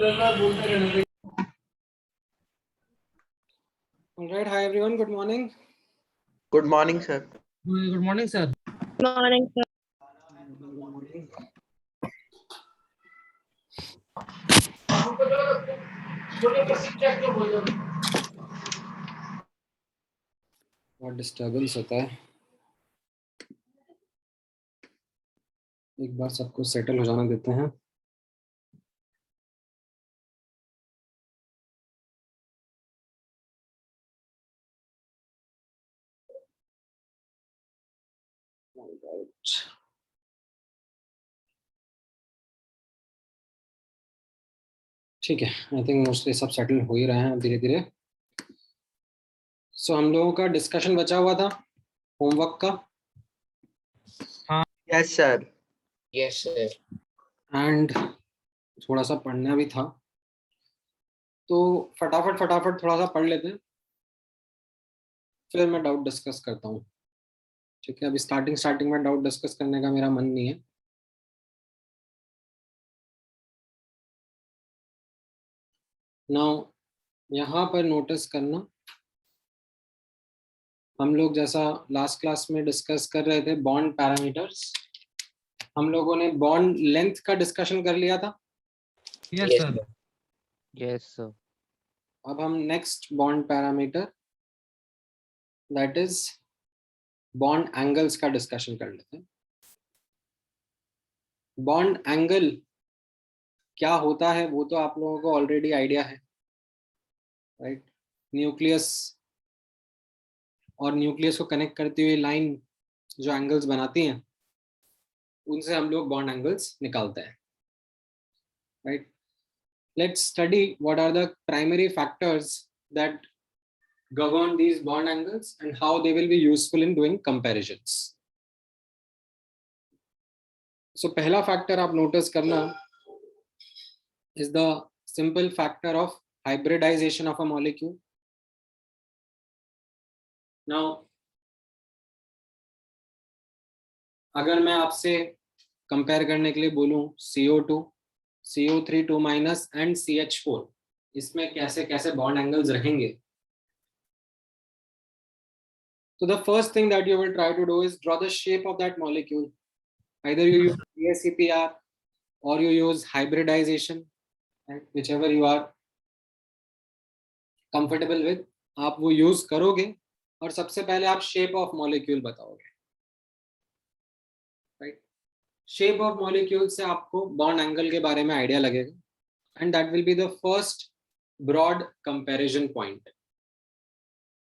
All right, hi everyone, good morning. Good morning, sir. Good morning, sir. Good morning, sir. Good morning. बहुत disturbance होता है, एक बार सबको settle हो जाना देते हैं. ठीक है, आई थिंक मोस्टली सब सेटल हो ही रहे हैं धीरे धीरे. सो हम लोगों का डिस्कशन बचा हुआ था होमवर्क का. Yes, sir. Yes, sir. And थोड़ा सा पढ़ना भी था, तो फटाफट थोड़ा सा पढ़ लेते हैं, फिर मैं डाउट डिस्कस करता हूँ. ठीक है, अभी स्टार्टिंग में डाउट डिस्कस करने का मेरा मन नहीं है. नाउ यहाँ पर नोटिस करना, हम लोग जैसा लास्ट क्लास में डिस्कस कर रहे थे बॉन्ड पैरामीटर्स, हम लोगों ने बॉन्ड लेंथ का डिस्कशन कर लिया था. Yes, sir. Yes, sir. अब हम next bond parameter that is bond angles का डिस्कशन कर लेते हैं. बॉन्ड एंगल क्या होता है वो तो आप लोगों को ऑलरेडी आइडिया है, राइट. न्यूक्लियस और न्यूक्लियस को कनेक्ट करती हुई लाइन जो एंगल्स बनाती हैं, उनसे हम लोग बॉन्ड एंगल्स निकालते हैं, right. Let's study what are the primary factors that govern these bond angles and how they will be useful in doing comparisons. So पहला factor आप notice करना is the simple factor of hybridization of a molecule. Now अगर मैं आपसे compare करने के लिए बोलूं CO2, CO3 2- and CH4, इसमें कैसे कैसे बॉन्ड एंगल्स रहेंगे. So the first thing that you will try to do is draw the shape of that molecule. Either you use ASCPR or you use hybridization, right? Whichever you are comfortable with, आप वो use करोगे और सबसे पहले आप shape of molecule बताओगे, right? Shape of molecule से आपको bond angle के बारे में idea लगेगा, and that will be the first broad comparison point.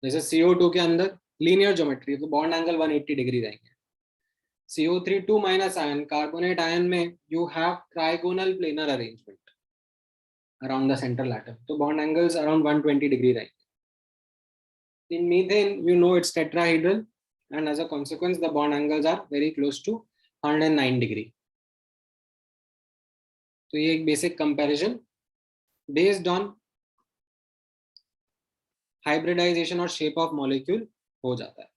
जैसे CO2 के अंदर linear geometry, तो bond angle 180 डिग्री रहेंगे. CO3 2- ion, carbonate ion में you have trigonal planar arrangement around the central atom, so bond angles around 120 degree रहेंगे. In methane, you know it's tetrahedral, and as a consequence, the bond angles are very close to 109 degree. तो ये एक basic comparison based on hybridization और shape of molecule हो जाता है.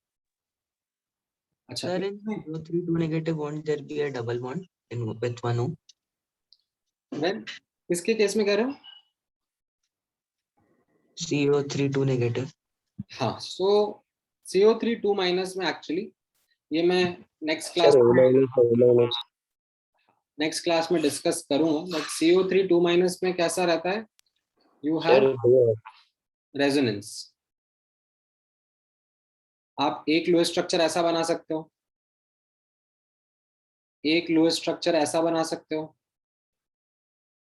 अच्छा, Sir, in CO3 2 negative bond, there be a double bond in with one O. then किसके case में कह रहे हो? CO3 2 negative. हाँ, so CO3 2- में actually ये मैं next class में डिस्कस करूंगा. बट CO3 2- में कैसा रहता है? You have resonance. आप एक लो स्ट्रक्चर ऐसा बना सकते हो, एक लो स्ट्रक्चर ऐसा बना सकते हो,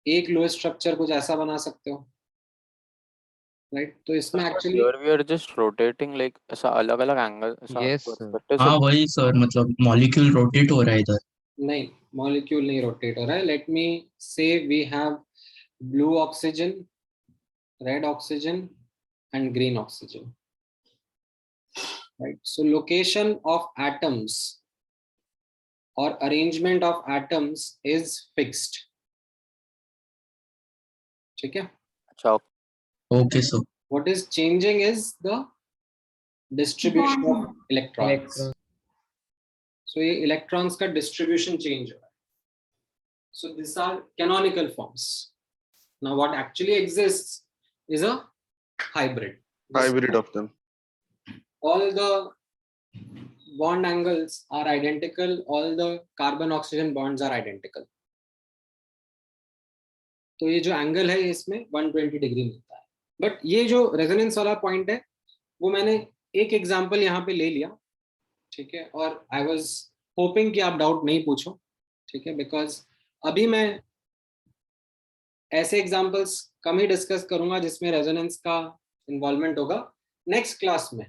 एक लो स्ट्रक्चर कुछ ऐसा बना सकते हो, राइट. तो इसमें actually Here we are just rotating like ऐसा अलग-अलग एंगल ऐसा Yes, perspective हाँ से वही सर, मतलब मॉलिक्यूल रोटेट हो रहा है इधर. नहीं, मॉलिक्यूल नहीं रोटेट हो रहा है. Let me say we have blue oxygen, red oxygen and green oxygen, right. So location of atoms or arrangement of atoms is fixed. ठीक है. अच्छा okay sir. What is changing is the distribution of electrons. So ये electrons का distribution change हो रहा है. So these are canonical forms. Now what actually exists is a hybrid. Hybrid of them. All the bond angles are identical, all the carbon oxygen bonds are identical. तो ये जो angle है इसमें 120 degree मिलता है. बट ये जो resonance वाला पॉइंट है वो मैंने एक एग्जांपल यहाँ पे ले लिया, ठीक है, और आई वाज होपिंग कि आप डाउट नहीं पूछो, ठीक है, बिकॉज अभी मैं ऐसे एग्जांपल्स कम ही डिस्कस करूंगा जिसमें रेजोनेंस का इन्वॉल्वमेंट होगा. नेक्स्ट क्लास में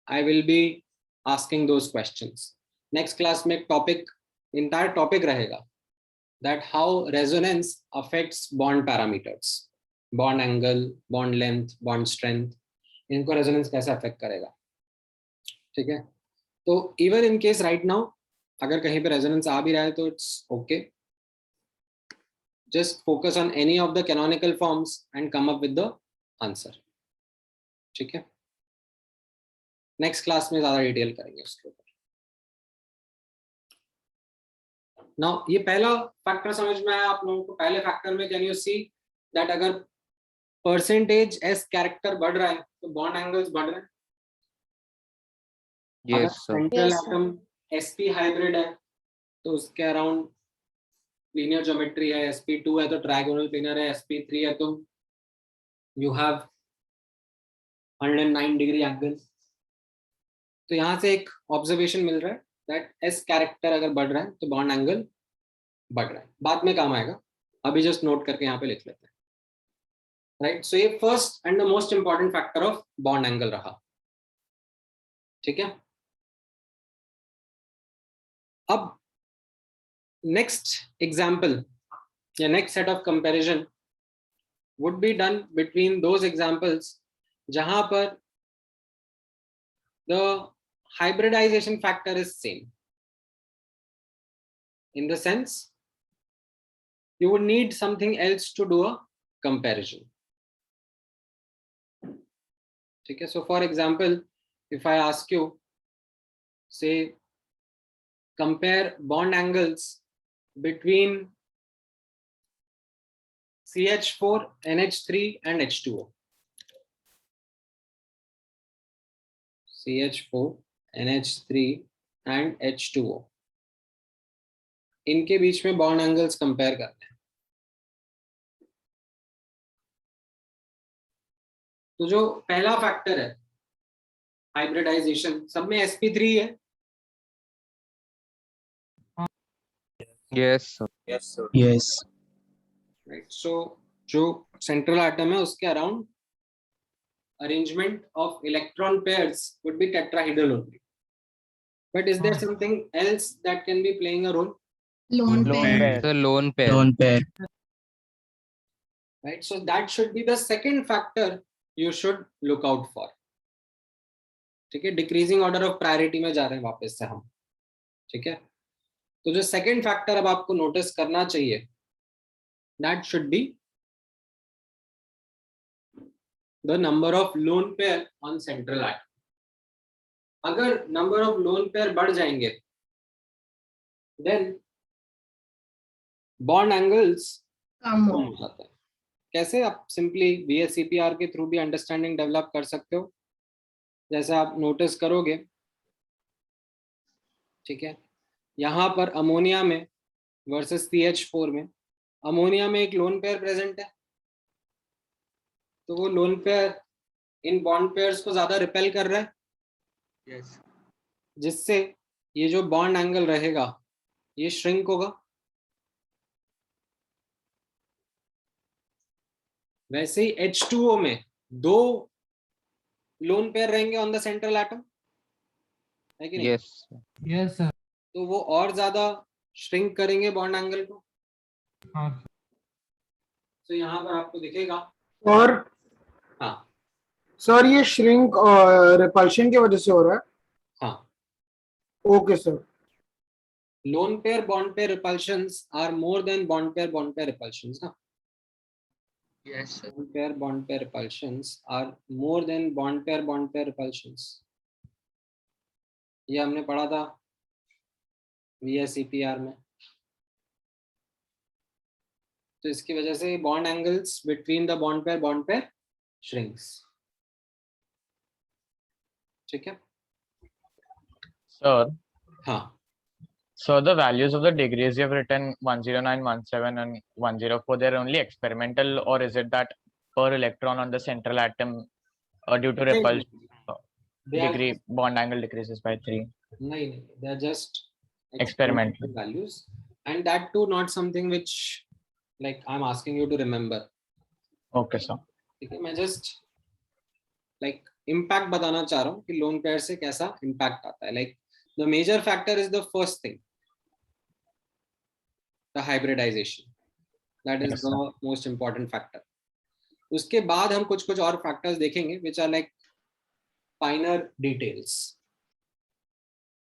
I will be asking those questions. Next class में टॉपिक, इंटायर टॉपिक रहेगा that how resonance affects bond parameters, bond angle, bond length, bond strength, इनको resonance कैसे affect करेगा, ठीक है. तो even in case right now अगर कहीं पे resonance आ भी रहा है तो it's okay, just focus on any of the canonical forms and come up with the answer, ठीक है. next class में ज़्यादा डिटेल करेंगे उसके ऊपर. Now, ये पहला फैक्टर समझ में आया आप लोगों को. पहले फैक्टर में कैन यू सी दैट अगर परसेंटेज एस कैरेक्टर बढ़ रहा है तो बॉन्ड एंगल्स बढ़ रहे हैं. अगर सेंट्रल एटम sp हाइब्रिड है तो उसके अराउंड लीनियर ज्योमेट्री है, sp2 है तो ट्रायगोनल प्लेनर है, sp3 है तो यू हैव 109 डिग्री एंगल. तो यहाँ से एक ऑब्जर्वेशन मिल रहा है that S कैरेक्टर अगर बढ़ रहा है तो बॉन्ड एंगल बढ़ रहा है. बाद में काम आएगा, अभी जस्ट नोट करके यहाँ पे लिख लेते हैं, राइट. सो ये first and the most important factor of bond angle रहा, ठीक है. अब नेक्स्ट एग्जाम्पल या next set of comparison would be done between those examples जहां पर the hybridization factor is same, in the sense you would need something else to do a comparison, ठीक है. So for example, if I ask you, say compare bond angles between CH4, NH3 and H2O. CH4, NH3 and H2O, इनके बीच में bond angles compare करते हैं. तो जो पहला factor है हाइब्रिडाइजेशन, सब में sp3 है. Yes, sir. Yes. राइट. सो जो सेंट्रल एटम है उसके around arrangement of electron pairs would be tetrahedral only. But is there something else that can be playing a role? Lone pair. The lone pair. Lone pair. Right. So that should be the second factor you should look out for. ठीक है. Decreasing order of priority में जा रहे हैं वापस से हम, ठीक है. तो जो सेकंड फैक्टर अब आपको नोटिस करना चाहिए, that should be the number of lone pair on central atom. अगर number of lone pair बढ़ जाएंगे then bond angles कम कम हो जाते हैं. कैसे? आप सिंपली VSEPR के थ्रू भी अंडरस्टैंडिंग डेवलप कर सकते हो. जैसे आप नोटिस करोगे, ठीक है, यहाँ पर अमोनिया में वर्सेस CH4 में, अमोनिया में एक लोन पेयर प्रेजेंट है तो वो lone pair in bond pairs को ज्यादा रिपेल कर रहा है, Yes. जिससे ये जो बॉन्ड एंगल रहेगा ये श्रिंक होगा. वैसे ही H2O में दो लोन पेयर रहेंगे ऑन द सेंट्रल एटम, है कि नहीं? Yes. Yes, sir. तो वो और ज्यादा श्रिंक करेंगे बॉन्ड एंगल को. हाँ. तो यहाँ पर आपको दिखेगा. और हाँ सर ये श्रिंक रिपल्शन की वजह से हो रहा है. हाँ. Okay sir. Lone pair bond pair repulsions are more than bond pair repulsions. हाँ. Yes, sir. Bond pair repulsions are more than bond pair repulsions. ये हमने पढ़ा था VSEPR में. तो इसकी वजह से bond angles between the bond pair shrinks. ठीक है. Sir, हाँ. so the values of the degrees you have written 109, 17 and 104, they're only experimental, or is it that per electron on the central atom due to repulsion They are degree bond angle decreases by 3? नहीं, they are just Experimental values, and that too not something which like I'm asking you to remember. Okay, sir. ठीक है. मैं just like impact बताना चाह रहा हूँ कि lone pair से कैसा impact आता है. Like the major factor is the first thing, the hybridization. That is Yes, the most important factor. उसके बाद हम कुछ और factors देखेंगे which are like finer details.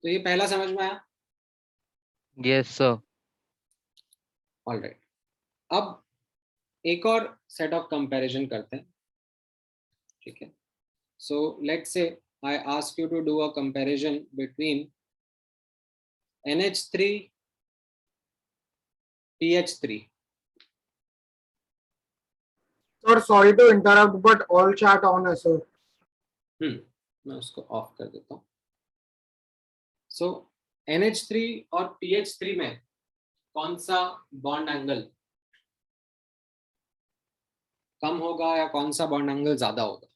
तो ये पहला समझ में आया? Yes, sir. All right. अब एक और set of comparison करते हैं. ठीक है. So let's say I ask you to do a comparison between NH3 PH3. Sir, sorry to interrupt, but all chat on है sir. मैं उसको ऑफ कर देता हूँ. So NH3 और PH3 में कौन सा बॉन्ड एंगल कम होगा या कौन सा बॉन्ड एंगल ज्यादा होगा?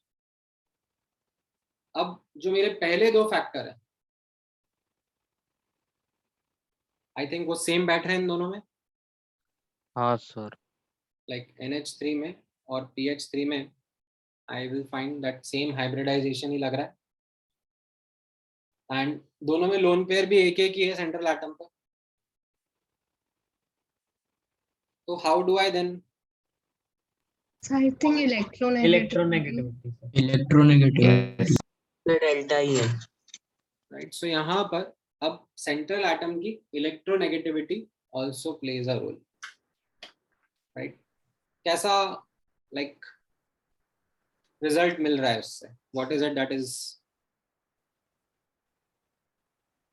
अब जो मेरे पहले दो फैक्टर है, आई थिंक वो सेम बैठ रहे हैं इन दोनों में. हाँ सर. लाइक NH3 में और PH3 में I will find that same hybridisation ही लग रहा है. एंड दोनों में लोन पेयर भी एक ही है सेंट्रल एटम पर. तो how do I then? So I think electronegativity. Electronegativity. delta E है. राइट. सो यहाँ पर अब सेंट्रल एटम की electronegativity also plays a role. Right. कैसा लाइक रिजल्ट मिल रहा है उससे? What is it that is?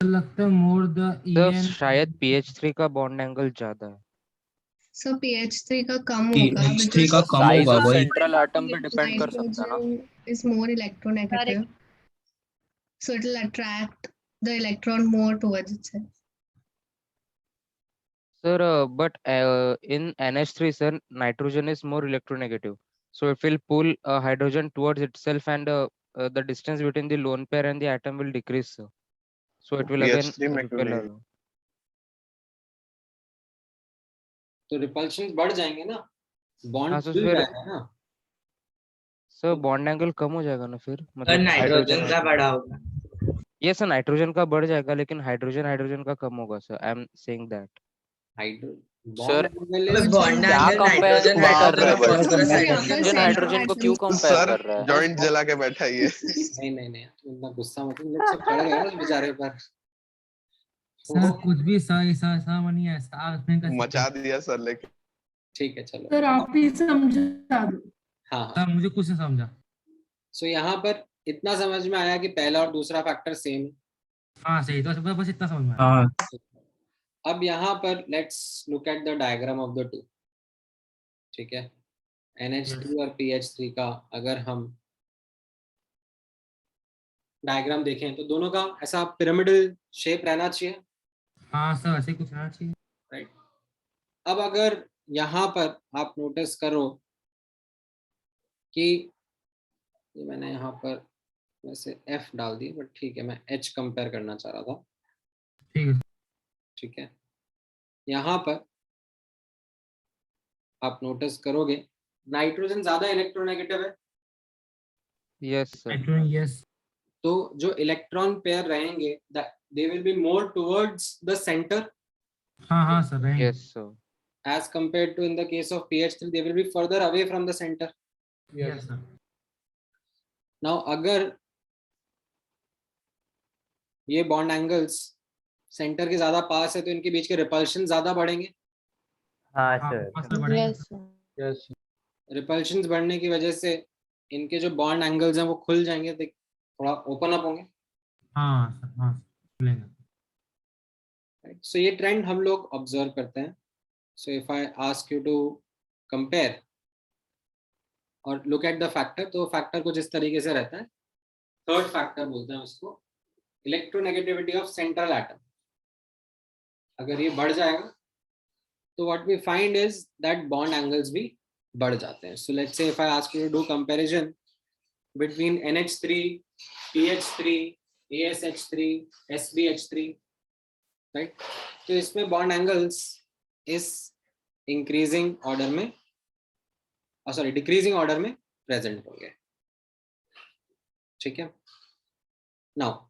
लगता है more the सर EN शायद PH3 का बॉन्ड एंगल ज्यादा है. So PH3 का कम होगा PH3 का because कम साइज होगा वही. सेंट्रल एटम पे डिपेंड कर सकता है ना. nitrogen is more electronegative. So it will attract the electron more towards itself. Sir, but in NH3, sir, nitrogen is more electronegative. So it will pull hydrogen towards itself, and the distance between the lone pair and the atom will decrease, sir. So it will again PH3 में क्यों repel नहीं? along. तो repulsion बढ़ जाएंगे ना, bond हाँ, तो खुल फिर जाएगा ना. सर बॉन्ड एंगल कम हो जाएगा ना फिर, और मतलब नाइट्रोजन का बड़ा होगा. ये सर नाइट्रोजन का बढ़ जाएगा, लेकिन हाइड्रोजन का कम होगा sir. I am saying that. Hydro Sir, bond क्या angle compare nitrogen hydrogen hydrogen hydrogen को क्यों कंपेयर सर कर रहा है? जॉइंट जला के बैठा है ये. नहीं इतना गुस्सा मत. लोग सब चढ़ गए ना बेचारे पर. सर कुछ भी सा नहीं है. साथ में का मचा दिया सर लेके. ठीक है चलो. सर आप ही समझा दो. हाँ. सर मुझे कुछ नहीं समझा. सो यहाँ पर इतना समझ में आया कि पहला और दूसरा फैक्टर सेम है. हाँ सही. तो बस इतना समझ में आया. हाँ. अब यहाँ पर let's look at the diagram of the two. ठीक है. NH3 और PH3 का अगर हम डायग्राम देखें तो दोनों का ऐसा पिरामिडल शेप रहना चाहिए. हाँ सर ऐसे कुछ रहना चाहिए. राइट. अब अगर यहाँ पर आप नोटिस करो कि ये मैंने यहाँ पर वैसे F डाल दी, बट ठीक है मैं H कंपेयर करना चाह रहा था. ठीक है. ठीक है. यहाँ पर आप नोटिस करोगे नाइट्रोजन ज्यादा इलेक्ट्रोनेगेटिव है. Yes sir. Nitrogen yes. तो जो इलेक्ट्रॉन पेयर रहेंगे दे will be more towards the centre हाँ सर रहेंगे. Yes sir. as compared to in the case of PH3 they will be further away from the center. Yes sir. Now अगर ये bond angles centre के ज्यादा पास है तो इनके बीच के रिपल्शन ज्यादा बढ़ेंगे. हाँ सर बढ़ेंगे. यस. रिपल्शन बढ़ने की वजह से इनके जो बॉन्ड एंगल्स हैं वो खुल जाएंगे, थोड़ा ओपन अप होंगे. हाँ सर. हाँ खुलेंगे. सो ये ट्रेंड हम लोग ऑब्जर्व करते हैं. So if I ask you to compare और लुक एट द फैक्टर, तो फैक्टर कुछ इस तरीके से रहता है. थर्ड फैक्टर बोलते हैं उसको, इलेक्ट्रोनेगेटिविटी ऑफ सेंट्रल एटम. अगर ये बढ़ जाएगा तो what we find is that bond angles भी बढ़ जाते हैं. So let's say if I ask you to do comparison between NH3, PH3, ASH3, SbH3, right, तो इसमें बॉन्ड एंगल्स इस इंक्रीजिंग ऑर्डर में, सॉरी डिक्रीजिंग ऑर्डर में प्रेजेंट होंगे. ठीक है. नाउ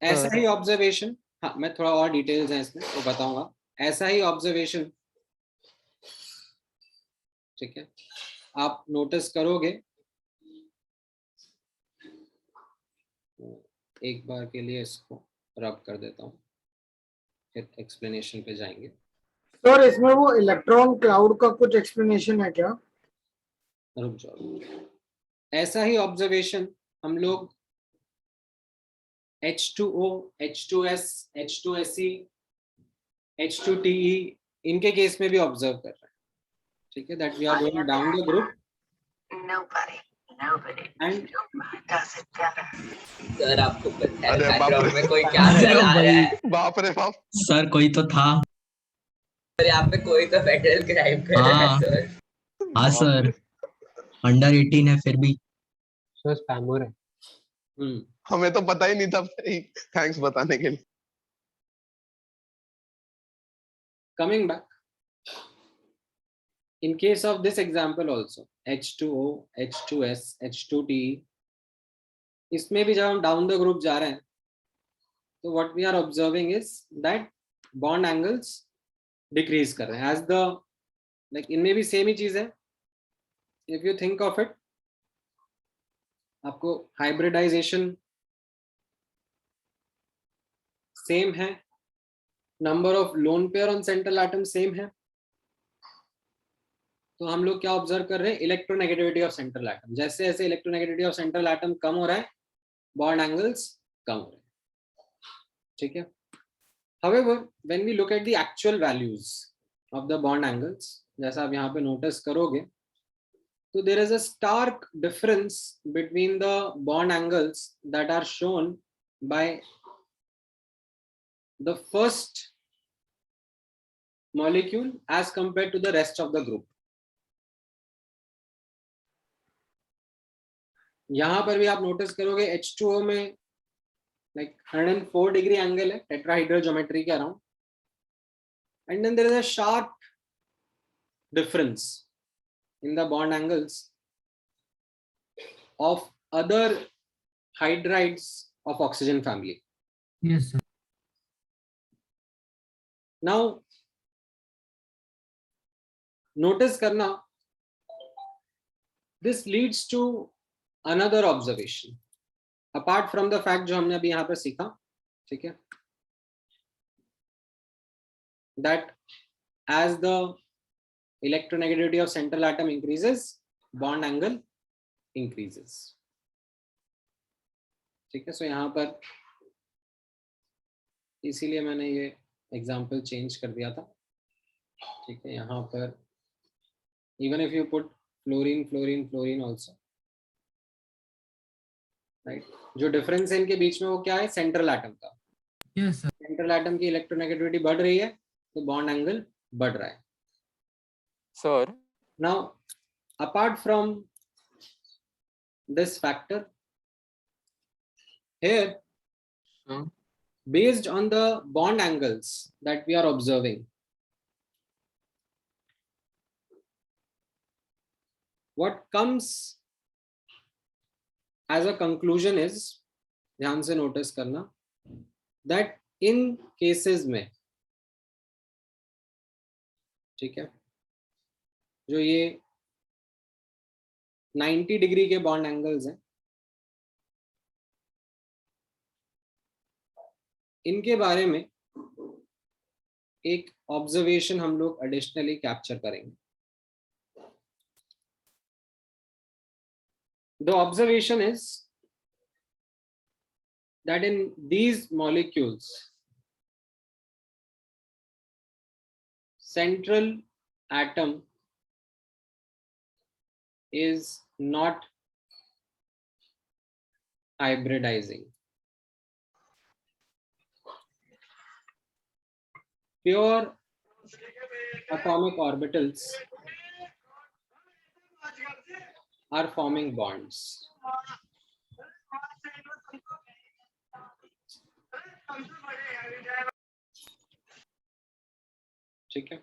ऐसा ही ऑब्जर्वेशन, हाँ मैं थोड़ा और डिटेल्स है इसमें तो बताऊंगा. ऐसा ही ऑब्जर्वेशन, ठीक है, आप नोटिस करोगे. एक बार के लिए इसको रब कर देता हूँ, फिर एक्सप्लेनेशन पे जाएंगे. सर इसमें वो इलेक्ट्रॉन क्लाउड का कुछ एक्सप्लेनेशन है क्या? रुक जाओ. ऐसा ही ऑब्जर्वेशन हम लोग H2O, H2S, H2Se, H2TE इनके केस में भी ऑब्जर्व कर रहे हैं. ठीक है, that we are going down the group and sir आपको पता है अरे बाप बैकग्राउंड रे. में कोई क्या चला रहा है? बाप रे बाप. सर कोई तो था. सर यहाँ पे कोई तो फेडरल क्राइम कर रहा है हाँ. सर. हाँ सर, अंडर 18 है फिर भी. सर स्पैमर है. हमें तो पता ही नहीं था भाई. थैंक्स बताने के लिए. coming back, in case of this example also, H2O, H2S, H2TE, इसमें भी जब हम डाउन द ग्रुप जा रहे हैं तो what we are observing is that bond angles decrease कर रहे हैं. as the like इनमें भी सेम ही चीज है. if you think of it, आपको hybridization सेम है, number of loan pair on central atom same है, तो हम लोग क्या ऑब्जर्व कर रहे हैं? Electronegativity of central atom. जैसे जैसे इलेक्ट्रोनेगेटिविटी ऑफ सेंट्रल एटम कम हो रहा है, बॉन्ड एंगल्स कम हो रहे हैं. ठीक है. However, when we look at the actual values of the bond angles, जैसा आप यहाँ पे नोटिस करोगे, तो there is a stark difference between the bond angles that are shown by the first molecule as compared to the rest of the group. यहां पर भी आप नोटिस करोगे H2O में like 104 degree angle है tetrahedral geometry के around, and then there is a sharp difference in the bond angles of other hydrides of oxygen family. Yes sir. Now notice करना, this leads to another observation apart from the fact जो हमने अभी यहाँ पे सीखा. ठीक है, that as the electronegativity of central atom increases, bond angle increases. ठीक है. सो यहाँ पर इसीलिए मैंने ये एग्जाम्पल चेंज कर दिया था. ठीक है, यहाँ पर even if you put fluorine, fluorine, fluorine also, right, जो डिफरेंस है इनके बीच में वो क्या है? सेंट्रल एटम का. Yes sir. सेंट्रल एटम की इलेक्ट्रोनेगेटिविटी बढ़ रही है तो बॉन्ड एंगल बढ़ रहा है. Sir, now apart from this factor, here based on the bond angles that we are observing, what comes as a conclusion is, ध्यान से नोटिस करना, that in cases में, ठीक है, जो ये 90 डिग्री के बॉन्ड एंगल्स हैं, इनके बारे में एक ऑब्जर्वेशन हम लोग एडिशनली कैप्चर करेंगे. The observation is that in these molecules, central atom is not hybridizing. Pure atomic orbitals are forming bonds. ठीक है?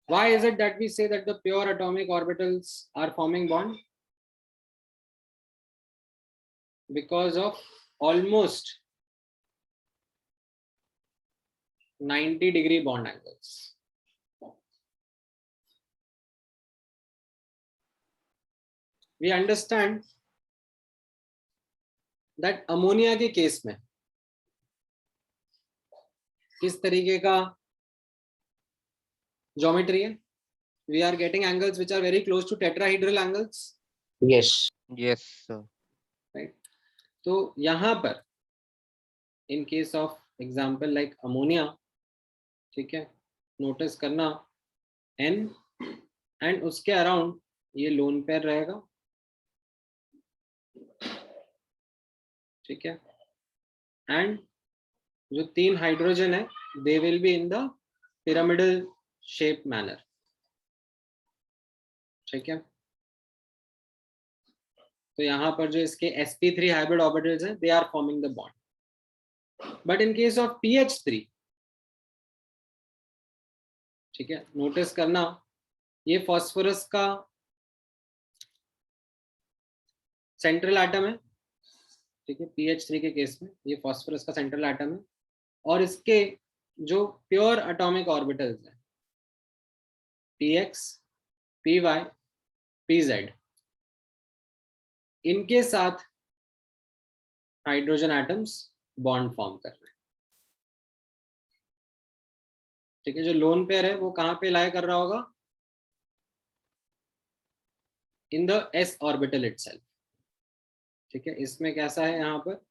Why is it that we say that the pure atomic orbitals are forming bond? Because of almost 90-degree bond angles. We understand that ammonia के case में किस तरीके का geometry है? We are getting angles which are very close to tetrahedral angles. Yes. Yes, sir. Right. तो यहाँ पर in case of example like ammonia, ठीक है, नोटिस करना N and उसके अराउंड ये लोन पेयर रहेगा, ठीक है, एंड जो 3 हाइड्रोजन है दे will be in the pyramidal shape manner, ठीक है। तो यहाँ पर जो इसके sp3 हाइब्रिड ऑर्बिटल्स हैं they are forming the bond, but in case of pH3, ठीक है, नोटिस करना ये फास्फोरस का सेंट्रल एटम है, ठीक है, pH3 के केस में ये फास्फोरस का सेंट्रल एटम है, और इसके जो प्योर एटॉमिक ऑर्बिटल्स हैं px, py, pz, इनके साथ हाइड्रोजन एटम्स बॉन्ड फॉर्म कर रहे हैं, ठीक है। जो लोन पेयर है वो कहां पे लाई कर रहा होगा? In the s orbital itself, ठीक है। इसमें कैसा है, यहाँ पर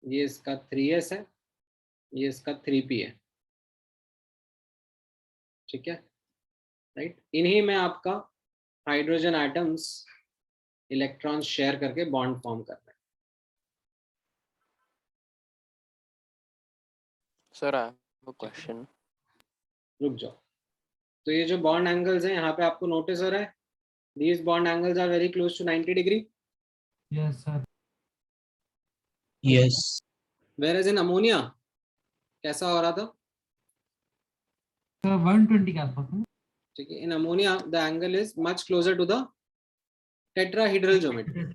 ये इसका 3s है, ये इसका 3p है, ठीक है, राइट। इन्हीं में आपका हाइड्रोजन एटम्स इलेक्ट्रॉन शेयर करके बॉन्ड फॉर्म कर रहे हैं। Sir I have a question. रुक जाओ, तो ये जो बॉन्ड एंगल्स हैं यहाँ पे आपको नोटिस हो रहा है, these bond angles are very close to 90 degree. Yes, sir. Yes. Whereas in ammonia कैसा हो रहा था? Sir, 120 के आसपास है। ठीक है, in ammonia the angle is much closer to the tetrahedral geometry.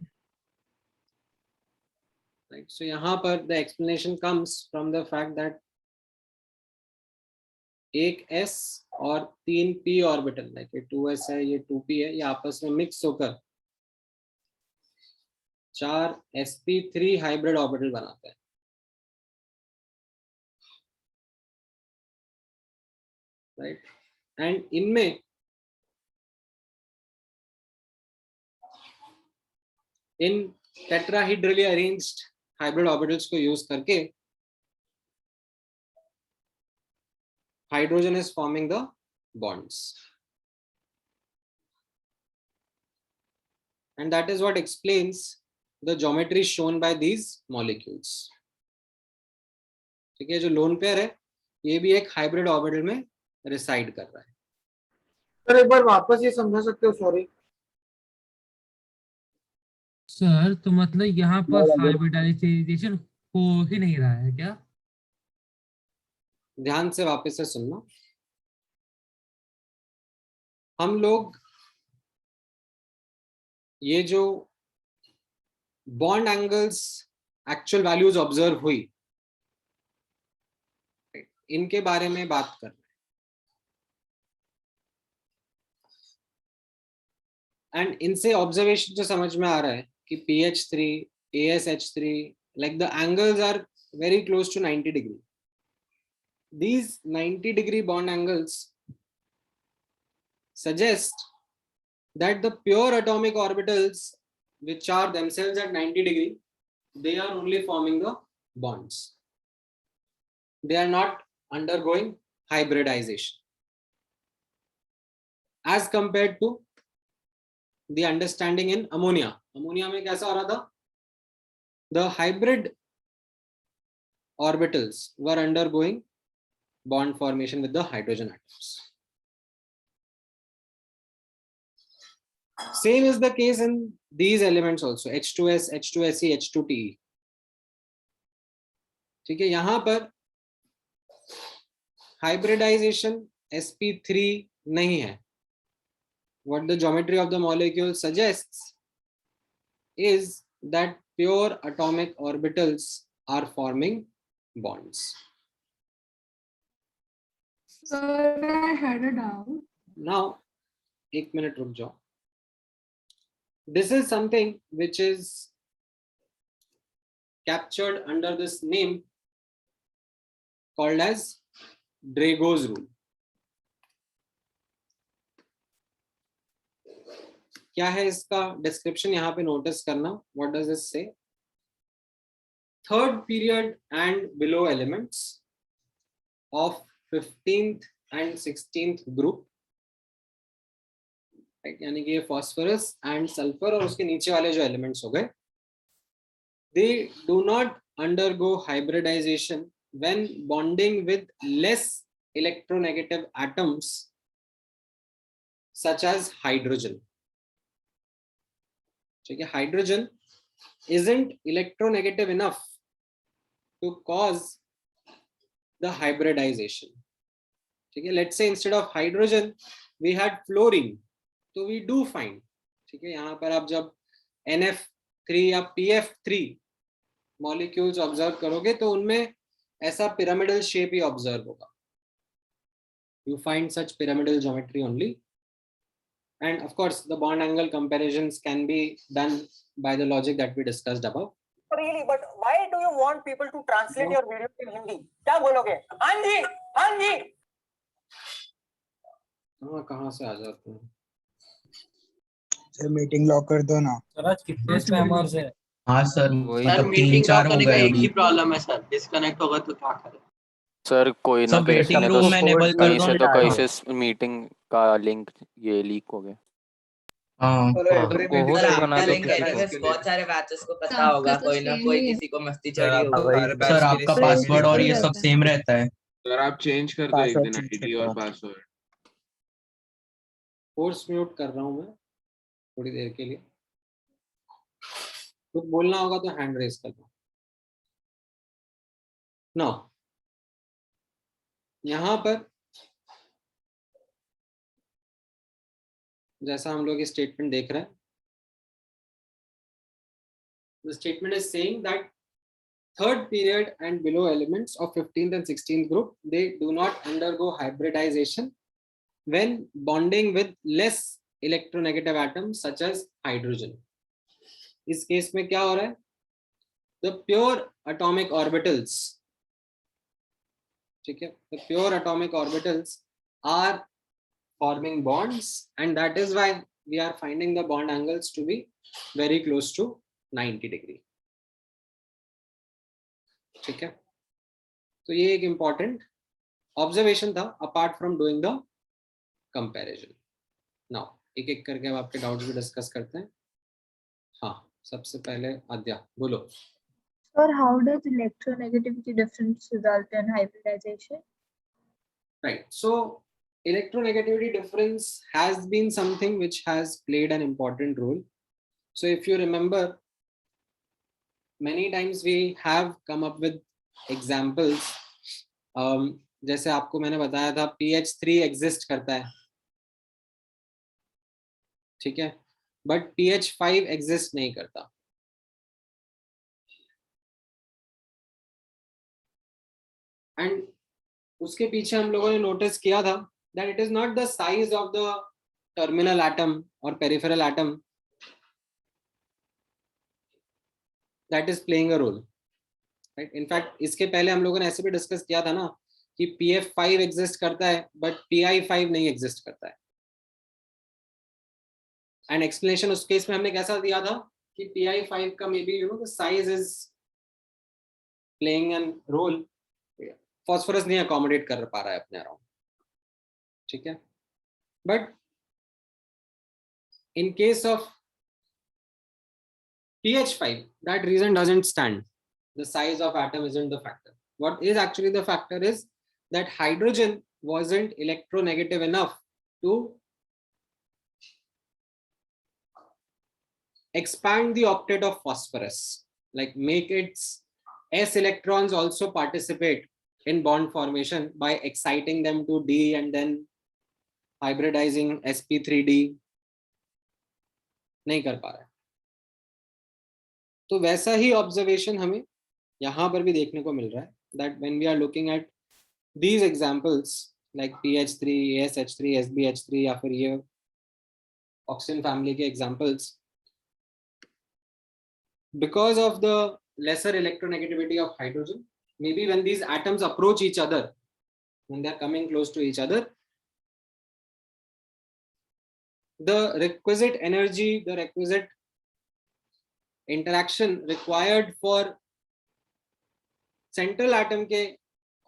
Right. So यहाँ पर the explanation comes from the fact that एक s और 3 p ऑर्बिटल, लाइक ये 2s है, ये 2p है, ये आपस में मिक्स होकर 4 sp3 हाइब्रिड ऑर्बिटल बनाते हैं, राइट। एंड इनमें इन टेट्राहेड्रली अरेंज्ड हाइब्रिड ऑर्बिटल्स को यूज करके hydrogen is forming the bonds, and that is what explains the geometry shown by these molecules. ठीक है, जो लोन पेयर है ये भी एक हाइब्रिड ऑर्बिटल में रिसाइड कर रहा है। सर एक बार वापस ये समझा सकते हो? सॉरी सर, तो मतलब यहाँ पर हाइब्रिडाइजेशन हो ही नहीं रहा है क्या? ध्यान से वापस से सुनना, हम लोग ये जो bond angles actual values observe हुई इनके बारे में बात कर रहे हैं, एंड इनसे ऑब्जर्वेशन जो समझ में आ रहा है कि pH3, ASH3, like the angles are very close to 90 degree. These 90-degree bond angles suggest that the pure atomic orbitals, which are themselves at 90 degree, they are only forming the bonds. They are not undergoing hybridization as compared to the understanding in ammonia. Ammonia में कैसा हो रहा था? The hybrid orbitals were undergoing bond formation with the hydrogen atoms. Same is the case in these elements also, H2S, H2Se, H2Te. ठीक है, यहां पर hybridization sp3 नहीं है. What the geometry of the molecule suggests is that pure atomic orbitals are forming bonds. Sir, I had a doubt. Now, एक minute रुक जाओ. This is something which is captured under this name called as Drago's rule. क्या है इसका description यहाँ पे notice करना. What does this say? Third period and below elements of 15th and 16th group, यानी कि ये फॉस्फोरस एंड सल्फर और उसके नीचे वाले जो एलिमेंट्स हो गए, they do not undergo hybridization when bonding with less electronegative atoms such as hydrogen. ठीक है, hydrogen isn't electronegative enough to cause the hybridization. ठीक है, let's say instead of hydrogen we had fluorine, तो we do find. ठीक है, यहाँ पर आप जब NF3 या PF3 मॉलिक्यूल्स ऑब्जर्व करोगे तो उनमें ऐसा पिरामिडल शेप ही ऑब्जर्व होगा. You find such pyramidal geometry only. And of course, the bond angle comparisons can be done by the logic that we discussed above. Really, but why do you want people to translate your video in Hindi? क्या बोलोगे? हाँ जी, हाँ जी. हाँ, कहाँ से आ जाते हैं? Sir meeting lock कर दो ना. सर आज कितने स्पैमर्स हैं? हाँ सर, वही मतलब तो 3-4 हो गए एक ही अभी. प्रॉब्लम है सर, डिस्कनेक्ट होगा तो क्या करें? सर कोई ना सब किसी वेटिंग ने तो रूम एनेबल कर कहीं दो से तो ना. कहीं से मीटिंग का लिंक ये लीक हो गया. हाँ, कोहोस्ट बना दो किसी को. बहुत सारे बैचेस को पता आपका होगा, तो कोई ना same कोई ही है. किसी को मस्ती चढ़ी होगी. सर आपका पासवर्ड और ये सब सेम रहता है. सर आप चेंज कर दो एक दिन आईडी और पासवर्ड. फोर्स म्यूट कर रहा हूँ मैं थोड़ी देर के लिए. कुछ बोलना होगा तो हैंड रेज कर दो. नाउ यहाँ पर जैसा हम लोग ये स्टेटमेंट देख रहे हैं, the statement is saying that third period and below elements of 15th and 16th group, they do not undergo hybridization when bonding with less electronegative atoms such as hydrogen. इस केस में क्या हो रहा है? The pure atomic orbitals, ठीक है, the pure atomic orbitals are forming bonds, and that is why we are finding the bond angles to be very close to 90 degree. ठीक है, तो ये एक important observation था apart from doing the comparison. Now एक एक करके अब आपके डाउट्स भी डिस्कस करते हैं. हाँ, सबसे पहले आद्या बोलो. Sir, how does electronegativity difference result in hybridization? Right, so electronegativity difference has been something which has played an important role. So if you remember, many times we have come up with examples. जैसे आपको मैंने बताया था pH3 exist करता है, ठीक है, but pH5 exist नहीं करता. And उसके पीछे हम लोगों ने नोटिस किया था that it is not the size of the terminal atom or peripheral atom that is playing a role, right? In fact, इसके पहले हम लोगों ने ऐसे भी डिस्कस किया था ना कि PF5 एग्जिस्ट करता है but PI5 नहीं एग्जिस्ट करता है. एंड एक्सप्लेनेशन उस केस में हमने कैसा दिया था कि PI5 का may be the size is playing an role. Phosphorus नहीं अकोमोडेट कर पा रहा है अपने अराउंड. ठीक है, but in case of pH5 that reason doesn't stand. The size of atom isn't the factor. What is actually the factor is that hydrogen wasn't electronegative enough to expand the octet of phosphorus, like make its s electrons also participate in bond formation by exciting them to D and then hybridizing sp3d. नहीं कर पा रहा है। तो वैसा ही observation हमें यहाँ पर भी देखने को मिल रहा है, that when we are looking at these examples like PH3, ASH3, SBH3 या फिर ये ऑक्सीजन फैमिली के examples, because of the lesser electronegativity of hydrogen, maybe when these atoms approach each other, when they are coming close to each other, the requisite energy, the requisite interaction required for central atom ke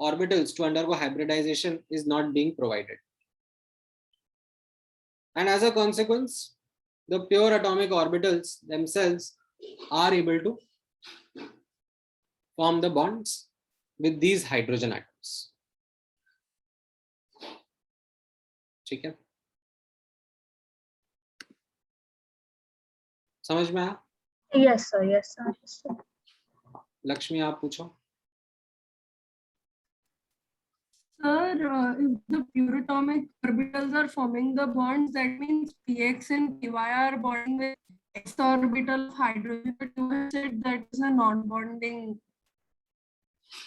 orbitals to undergo hybridization is not being provided. And as a consequence, the pure atomic orbitals themselves are able to form the bonds with these hydrogen atoms. ठीक है, समझ में आया? Yes, sir. Yes, sir. Yes, sir. Lakshmi आप पूछो। Sir, if the pure atomic orbitals are forming the bonds, that means px and py are bonding with x orbital of hydrogen. But you have said that is a non-bonding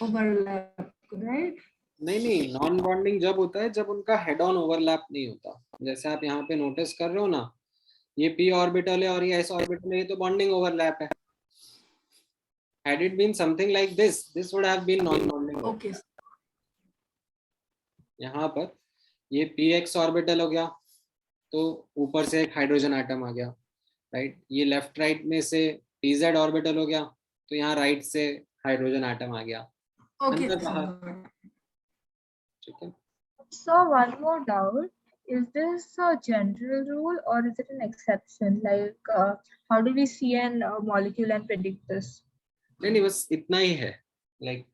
overlap, right? नहीं, non bonding जब होता है जब उनका head on overlap नहीं होता। जैसे आप यहाँ पे नोटिस कर रहे हो ना, ये p ऑर्बिटल है और ये s ऑर्बिटल है, ये तो बॉन्डिंग ओवरलैप है। Had it been something like this would have been non-bonding. Okay. यहाँ पर ये px ऑर्बिटल हो गया तो ऊपर से एक हाइड्रोजन एटम आ गया, राइट। ये लेफ्ट राइट में से pz ऑर्बिटल हो गया तो यहाँ राइट से हाइड्रोजन एटम आ गया। Okay. ठीक है। So one more doubt. Is this a general rule or is it an exception? Like, how do we see an molecule and predict this? नहीं, बस इतना ही है, लाइक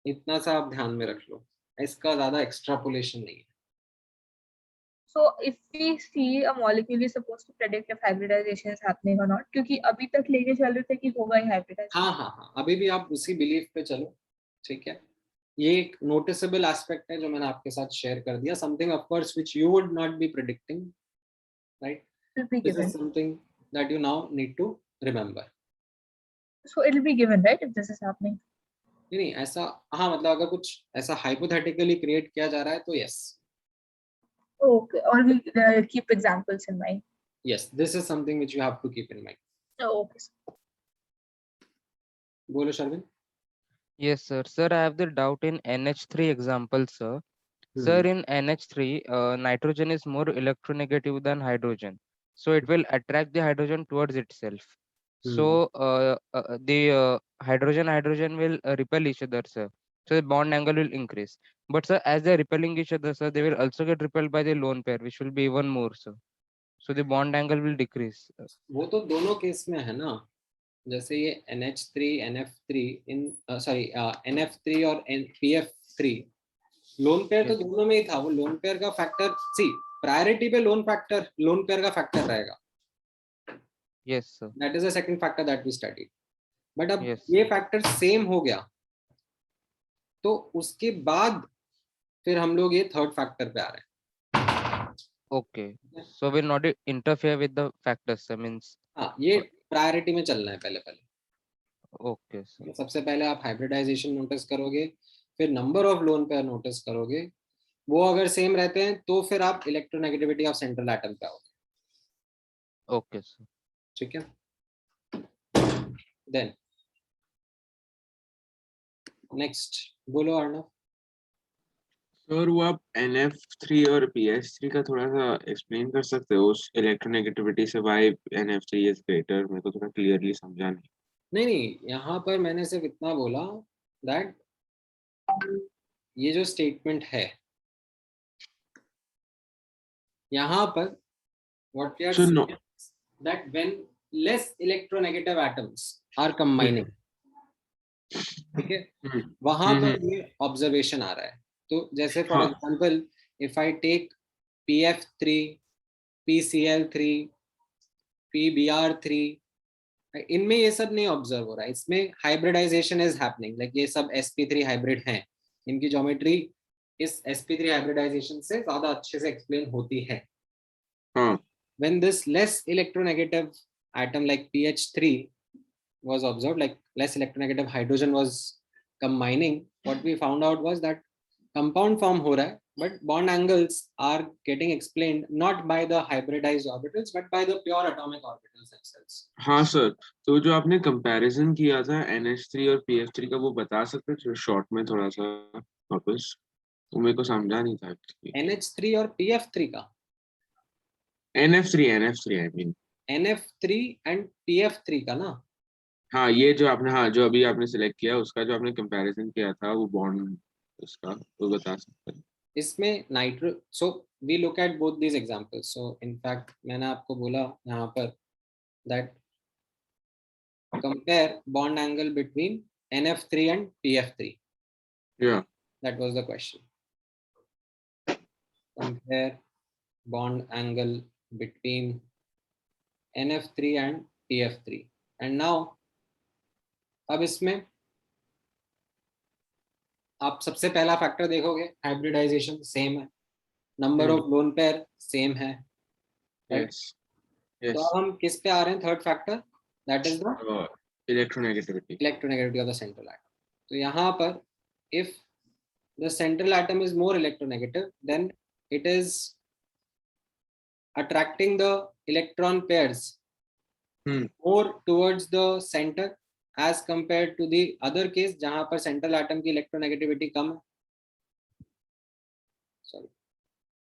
इतना सा आप ध्यान में रख लो, इसका ज्यादा एक्सट्रापोलेशन नहीं है। So if we see a molecule is supposed to predict if hybridization is happening or not, क्योंकि अभी तक लेके चल रहे थे कि होगा ही hybridization। हाँ, अभी भी आप उसी बिलीफ पे चलो, ठीक है। ये एक नोटिसेबल एस्पेक्ट है जो मैंने आपके साथ शेयर कर दिया, something of course which you would not be predicting, right. This is something that you now need to remember. So it will be given, right, if this is happening? नहीं, ऐसा हाँ, मतलब अगर कुछ ऐसा हाइपोथेटिकली क्रिएट किया जा रहा है तो yes. Okay, or we keep examples in mind. Yes, this is something which you have to keep in mind. Oh, okay. बोलो Sherwin. Yes, sir. Sir, I have the doubt in NH3 example, sir. Sir, in NH3, nitrogen is more electronegative than hydrogen. So it will attract the hydrogen towards itself. So the hydrogen will repel each other, sir. So the bond angle will increase. But sir, as they are repelling each other, sir, they will also get repelled by the lone pair, which will be even more, sir. So the bond angle will decrease. वो तो दोनों case में है ना, जैसे ये NH3, NF3 NF3 और PF3 lone pair तो दोनों में ही था। वो लोन पेयर का फैक्टर, सी प्रायोरिटी पे लोन पेयर का फैक्टर रहेगा। Yes, sir. That is the second factor that we studied. But अब Yes. ये फैक्टर सेम हो गया तो उसके बाद फिर हम लोग ये थर्ड फैक्टर पे आ रहे हैं। Okay. So will not interfere with the factors, sir, means. हाँ, ये प्रायोरिटी में चलना है पहले। Okay, sir. सबसे पहले आप हाइब्रिडाइजेशन नोटिस करोगे, फिर number of lone pair notice करोगे। वो अगर सेम रहते हैं तो फिर आप इलेक्ट्रोनेगेटिविटी ऑफ सेंट्रल एटम पे आओगे। Okay, sir. ठीक है। देन नेक्स्ट बोलो अर्णव। सर वो आप NF3 और PH3 का थोड़ा सा एक्सप्लेन कर सकते हो, उस इलेक्ट्रोनेगेटिविटी से व्हाई NF3 इज ग्रेटर? मेरे को थोड़ा क्लियरली समझा नहीं, यहाँ पर मैंने सिर्फ इतना बोला दैट ये जो स्टेटमेंट है यहाँ पर what we are So saying no. is that when less electronegative atoms are combining, ठीक है, वहां पर ये ऑब्जर्वेशन आ रहा है. तो जैसे for example if I take PF3, PCl3, PBr3, इनमें ये सब नहीं ऑब्जर्व हो रहा है. इसमें हाइब्रिडाइजेशन इज हैपनिंग, लाइक ये सब sp3 हाइब्रिड हैं, इनकी ज्योमेट्री इस sp3 हाइब्रिडाइजेशन से ज्यादा अच्छे से एक्सप्लेन होती है. When this less electronegative atom like PH3 was observed, like less electronegative hydrogen was combining, what we found out was that compound form ho raha hai, but bond angles are getting explained not by the hybridized orbitals but by the pure atomic orbitals themselves. हाँ sir, तो जो आपने comparison किया था NH3 और PF3 का, वो बता सकते हैं शॉर्ट में थोड़ा सा वापस? तो मेरे को समझा नहीं था. NH3 और PF3 का? NF3 I mean. NF3 and PF3 का ना? हाँ, ये जो आपने, हाँ जो अभी आपने सिलेक्ट किया उसका जो आपने कंपैरिजन किया था वो बॉन्ड उसका, तो बता सकते हैं? इसमें nitro, so we look at both these examples. So in fact मैंने आपको बोला यहाँ पर that compare bond angle between NF3 and PF3. Yeah, that was the question. Compare bond angle between NF3 and PF3. And now अब इसमें आप सबसे पहला फैक्टर देखोगे, हाइब्रिडाइजेशन सेम है, number of lone pair same है. yes, yes. तो अब हम किस पे आ रहे हैं? Third factor, that is the electronegativity of the central atom. तो यहाँ पर if the central atom is more electronegative, then it is attracting the electron pairs more towards the center as compared to the other case जहां पर central atom की electronegativity कम है. Sorry.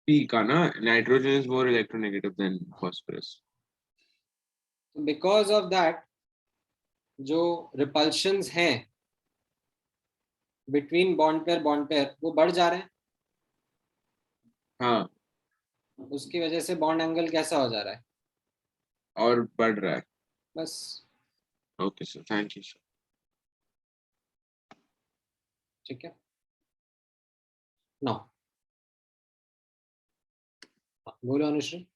P का ना, nitrogen is more electronegative than phosphorus. So because of that, जो repulsions हैं between bond pair वो बढ़ जा रहे हैं. हाँ, उसकी वजह से बॉन्ड एंगल कैसा हो जा रहा है? और बढ़ रहा है. बस. Okay sir, thank you sir. ठीक है. नो, बोलो Anushree.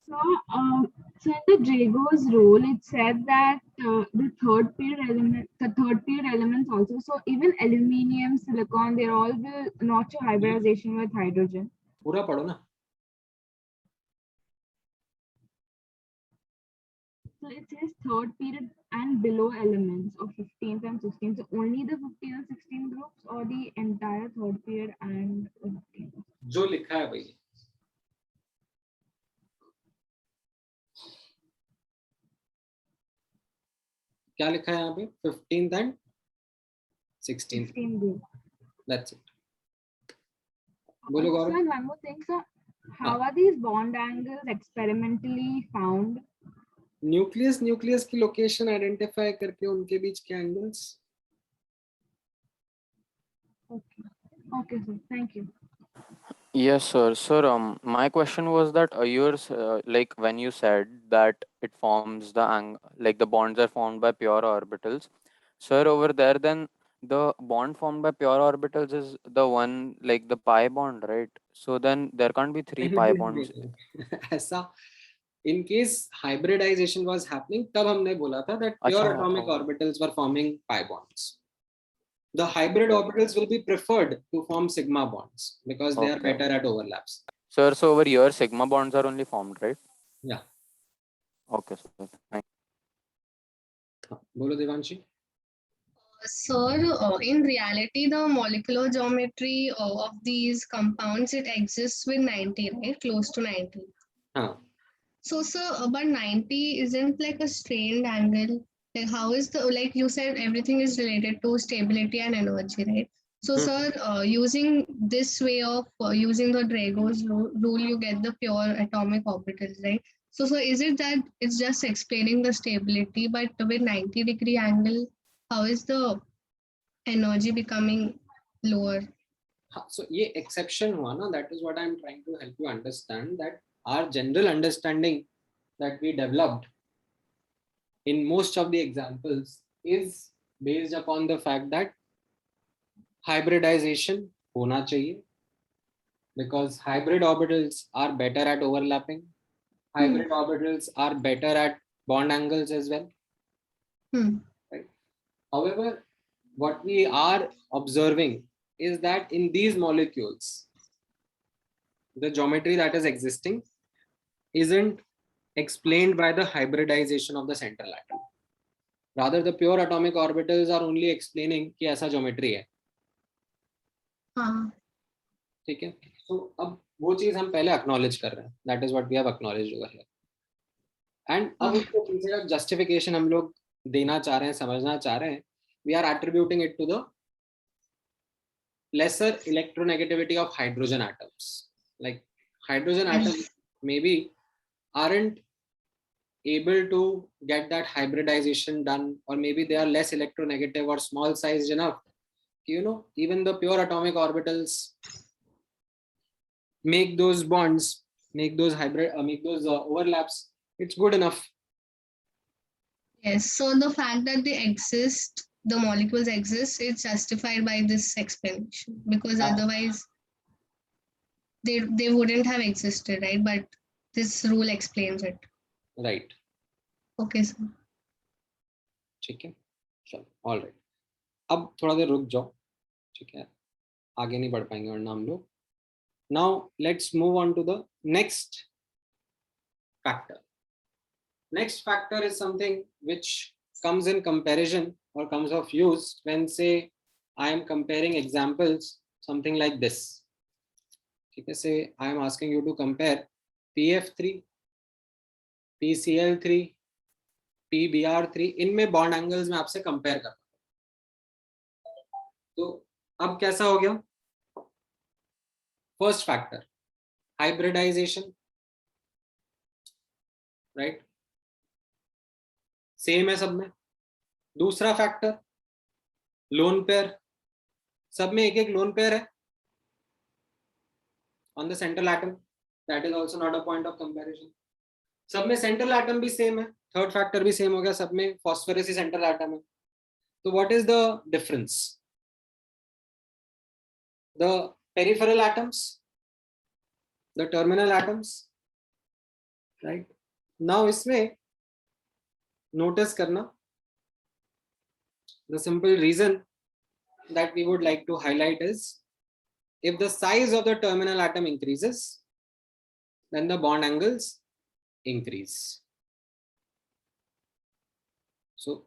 So, so in the Drago's rule, it said that the third pair elements also. So even aluminium, silicon, they all will notch a hybridization with hydrogen. पूरा पढ़ो ना. So it says third period and below elements of 15th and 16th. So only the 15th and 16th groups, or the entire third period and 15th? जो लिखा है भाई. क्या लिखा है यहाँ पे? 15th and 16th. That's it. बोलो गौरव. Sir, one more thing, sir. How are these bond angles experimentally found? Nucleus की लोकेशन आइडेंटिफाई करके उनके बीच के angles. Okay, sir. Thank you. Yes, sir. Sir, my question was that yours, like when you said that it forms the like the bonds are formed by pure orbitals. Sir, over there, then the bond formed by pure orbitals is the one like the pi bond, right? So then there can't be 3 pi bonds. ऐसा in case hybridization was happening, तब हमने बोला था that pure atomic orbitals were forming pi bonds. The hybrid orbitals will be preferred to form sigma bonds because they are better at overlaps. Sir, so over here sigma bonds are only formed, right? Yeah. Okay, sir. Thank you. Bolo Devanshi. Sir, in reality, the molecular geometry of these compounds, it exists with 90, right? Close to 90. So, sir, but 90 isn't like a strained angle. Like how is the, like you said, everything is related to stability and energy, right? So, sir, using this way of using the Drago's rule, you get the pure atomic orbitals, right? So, is it that it's just explaining the stability, but with 90-degree angle, how is the energy becoming lower? हाँ, so ये exception हुआ ना, that is what I am trying to help you understand, that our general understanding that we developed in most of the examples is based upon the fact that hybridization होना चाहिए, because hybrid orbitals are better at overlapping. Hybrid orbitals are better at bond angles as well. Right? However, what we are observing is that in these molecules, the geometry that is existing isn't explained by the hybridization of the central atom. Rather, the pure atomic orbitals are only explaining कि ऐसा geometry है. ठीक है. So अब वो चीज हम पहले acknowledge कर रहे हैं. That is what we have acknowledged over here. And अब उसको पीछे का justification हम लोग देना चाह रहे हैं, समझना चाह रहे हैं. We are attributing it to the lesser electronegativity of hydrogen atoms. Like hydrogen atoms maybe aren't able to get that hybridization done, or maybe they are less electronegative or small sized enough. You know, even the pure atomic orbitals make those bonds, make those overlaps. It's good enough. Yes, so the fact that they exist, the molecules exist, it's justified by this explanation, because otherwise they wouldn't have existed, right? But this rule explains it. Right. Okay, sir. ठीक है, चलो, all right. अब थोड़ा देर रुक जाओ, ठीक है, आगे नहीं बढ़ पाएंगे वरना हम लोग. Now let's move on to the next factor. Next factor is something which comes in comparison or comes of use when, say, I am comparing examples, something like this. ठीक है, say I am asking you to compare PF3, PCl3, PBr3. इनमें bond angles में आपसे compare करता हूं. तो अब कैसा हो गया? First factor hybridisation, right, same है सब में. दूसरा फैक्टर लोन पेयर, सब में एक एक लोन पेयर है on the central atom. That is also not a point of comparison. सब में सेंट्रल एटम भी सेम है, थर्ड फैक्टर भी सेम हो गया, सब में फॉस्फोरस ही सेंट्रल एटम है. तो what is the difference? The peripheral atoms, the terminal atoms, right. Now इसमें नोटिस करना, the simple reason that we would like to highlight is, if the size of the terminal atom increases, then the bond angles increase. So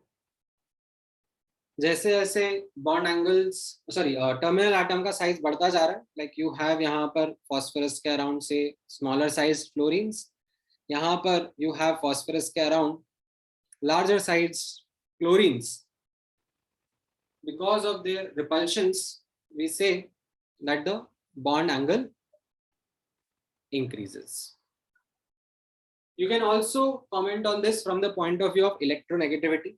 जैसे जैसे bond angles, sorry, terminal atom का size बढ़ता जा रहा है, like you have यहाँ पर phosphorus के अराउंड से स्मॉलर साइज फ्लोरीन्स, यहाँ पर यू हैव फॉस्फोरस के around larger size chlorines. Because of their repulsions, we say that the bond angle increases. You can also comment on this from the point of view of electronegativity,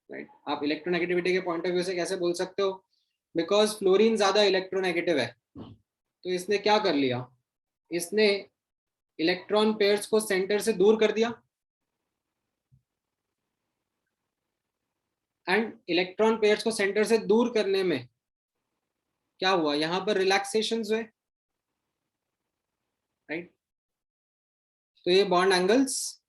right? आप electronegativity के point of view से कैसे बोल सकते हो? Because fluorine ज़्यादा electronegative है, तो इसने क्या कर लिया? इसने इलेक्ट्रॉन पेयर्स को सेंटर से दूर कर दिया, एंड इलेक्ट्रॉन पेयर्स को सेंटर से दूर करने में क्या हुआ? यहां पर रिलैक्सेशंस हुए, राइट. तो ये बॉन्ड एंगल्स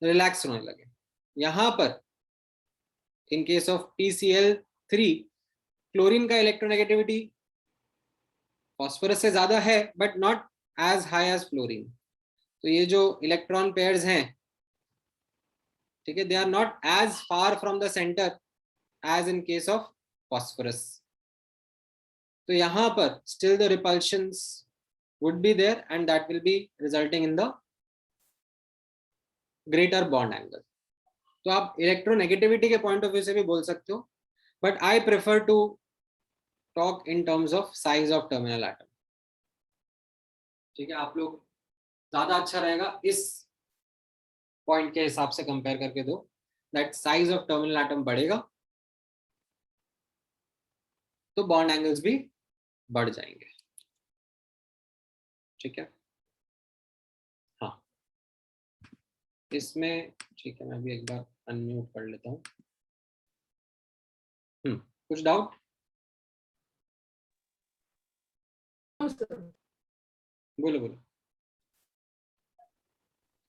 रिलैक्स होने लगे. यहां पर in case of PCl3, chlorine का इलेक्ट्रोनेगेटिविटी फॉस्फोरस से ज्यादा है, but not as high as fluorine. तो ये जो इलेक्ट्रॉन पेयर्स हैं, ठीक है, they are not as far from the center as in case of phosphorus. तो यहाँ पर still the repulsions would be there, and that will be resulting in the greater bond angle. तो आप electronegativity के point of view से भी बोल सकते हो, but I prefer to talk in terms of size of terminal atom. ठीक है, आप लोग ज्यादा अच्छा रहेगा इस पॉइंट के हिसाब से कंपेयर करके दो, that size of terminal atom बढ़ेगा तो बॉन्ड एंगल्स भी बढ़ जाएंगे। ठीक है, हाँ इसमें ठीक है, मैं भी एक बार अनम्यूट कर लेता हूँ। कुछ डाउट? बोलो बोलो।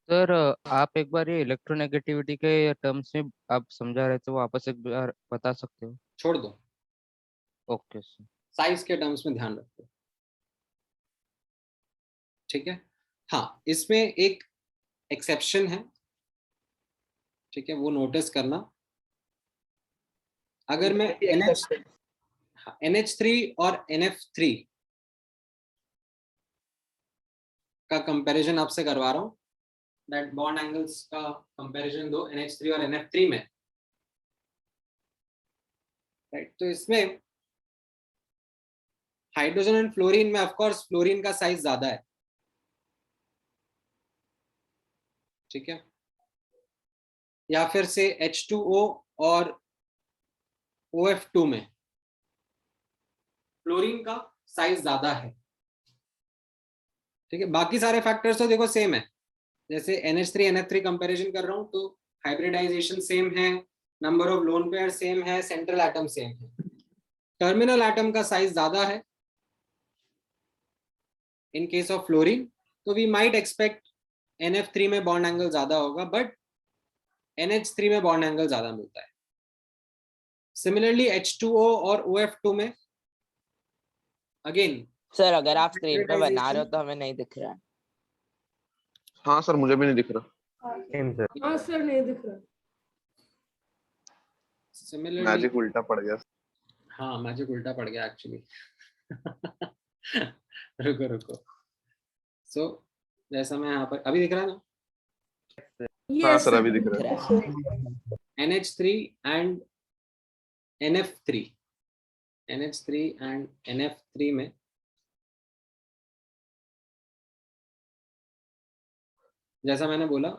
सर आप एक बार ये इलेक्ट्रोनेगेटिविटी के टर्म्स में आप समझा रहे थे, वो वापस एक बार बता सकते हो? छोड़ दो, ओके सर। साइज के टर्म्स में ध्यान रखो। ठीक है, हाँ इसमें एक एक्सेप्शन है, ठीक है, वो नोटिस करना। अगर मैं NH3 और NF3 का कंपैरिजन आपसे करवा रहा हूँ, दैट बॉन्ड एंगल्स का कंपैरिजन दो NH3 और NF3 में, राइट। तो इसमें हाइड्रोजन एंड फ्लोरीन में ऑफ कोर्स फ्लोरीन का साइज ज्यादा है, ठीक है, या फिर से H2O और OF2 में फ्लोरीन का साइज ज्यादा है, ठीक है। बाकी सारे फैक्टर्स तो देखो सेम है, जैसे NH3 NF3 कंपैरिजन कर रहा हूं तो हाइब्रिडाइजेशन सेम है, number of lone pair same है, सेंट्रल एटम सेम है, टर्मिनल एटम का साइज ज्यादा है इन केस ऑफ फ्लोरीन, तो वी माइट एक्सपेक्ट NF3 में बॉन्ड एंगल ज्यादा होगा, बट NH3 में बॉन्ड एंगल ज्यादा मिलता है। सिमिलरली H2O और OF2 में अगेन सर अगर आप स्क्रीन पे बना रहे हो तो हमें नहीं दिख रहा है। हाँ सर मुझे भी नहीं दिख रहा। हाँ सर नहीं दिख रहा। सिमिलरली मैजिक उल्टा पड़ गया। हाँ मैजिक उल्टा पड़ गया एक्चुअली। रुको रुको, सो जैसा मैं यहाँ पर अभी दिख रहा है ना? हाँ सर अभी दिख रहा है। NH3 and NF3, NH3 and NF3 में जैसा मैंने बोला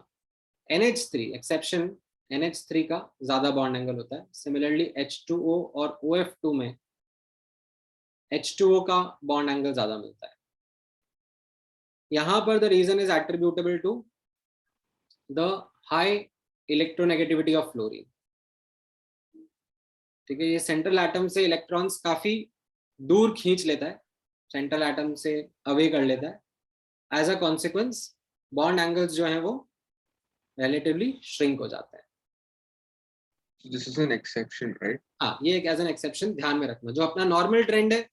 NH3 एक्सेप्शन, NH3 का ज्यादा बॉन्ड एंगल होता है। सिमिलरली H2O और OF2 में H2O का बॉन्ड एंगल ज्यादा मिलता है। यहाँ पर the reason is attributable to the high electronegativity of fluorine, ठीक है। ये सेंट्रल एटम से इलेक्ट्रॉन्स काफी दूर खींच लेता है, सेंट्रल एटम से अवे कर लेता है। As a consequence bond angles जो हैं वो रिलेटिवली श्रिंक हो जाता है। This is an exception right? हाँ ये एक एज एन एक्सेप्शन ध्यान में रखना। जो अपना नॉर्मल ट्रेंड है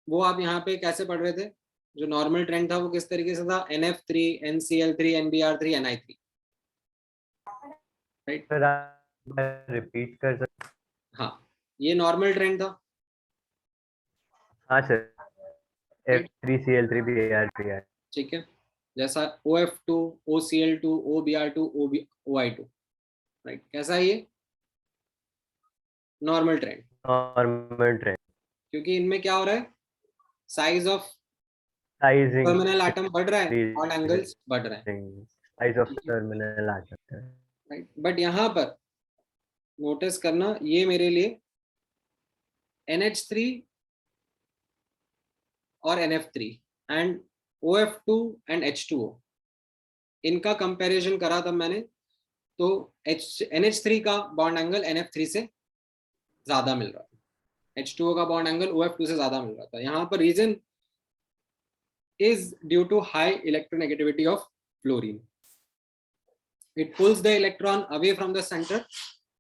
वो आप यहाँ पे कैसे पढ़ रहे थे? जो नॉर्मल ट्रेंड था वो किस तरीके से था? NF3 NCl3 NBr3 Ni3, right? Repeat कर सकते? हाँ ये नॉर्मल ट्रेंड था। हाँ सर, F3Cl3Br3, ठीक है, जैसा OF2 OCl2 OBr2 OI2, right. कैसा है ये? Normal trend. नॉर्मल ट्रेंड, क्योंकि इनमें क्या हो रहा है? Size of sizing terminal atom बढ़ रहा है, बॉन्ड एंगल्स बढ़ रहे हैं, size of terminal atom, right. But यहाँ पर नोटिस करना, ये मेरे लिए NH3 और NF3 and OF2 and H2O इनका कंपैरिजन करा तब मैंने, तो NH3 का बॉन्ड एंगल NF3 से ज्यादा मिल रहा था, H2O का बॉन्ड एंगल OF2 से ज्यादा मिल रहा था। यहाँ पर reason is due to high electronegativity of fluorine. It pulls the electron away from the center,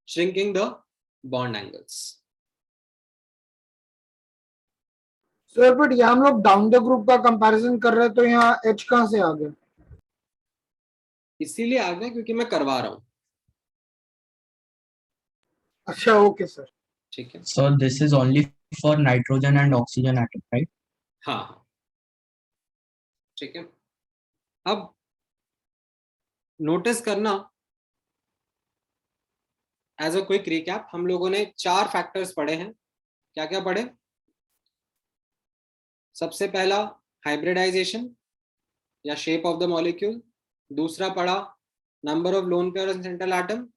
shrinking the bond angles. Sir but यहाँ हम लोग डाउन द ग्रुप का कंपैरिजन कर रहे हैं, तो यहाँ H कहाँ से आ गया? इसीलिए आ गया क्योंकि मैं करवा रहा हूँ। अच्छा ओके सर, ठीक है। So this is only for nitrogen and oxygen atom, right? हाँ ठीक है। अब नोटिस करना, एज अ क्विक रिकैप, हम लोगों ने 4 फैक्टर्स पढ़े हैं। क्या क्या पढ़े? सबसे पहला हाइब्रिडाइजेशन या शेप ऑफ द मॉलिक्यूल, दूसरा पढ़ा number of lone pair in central atom,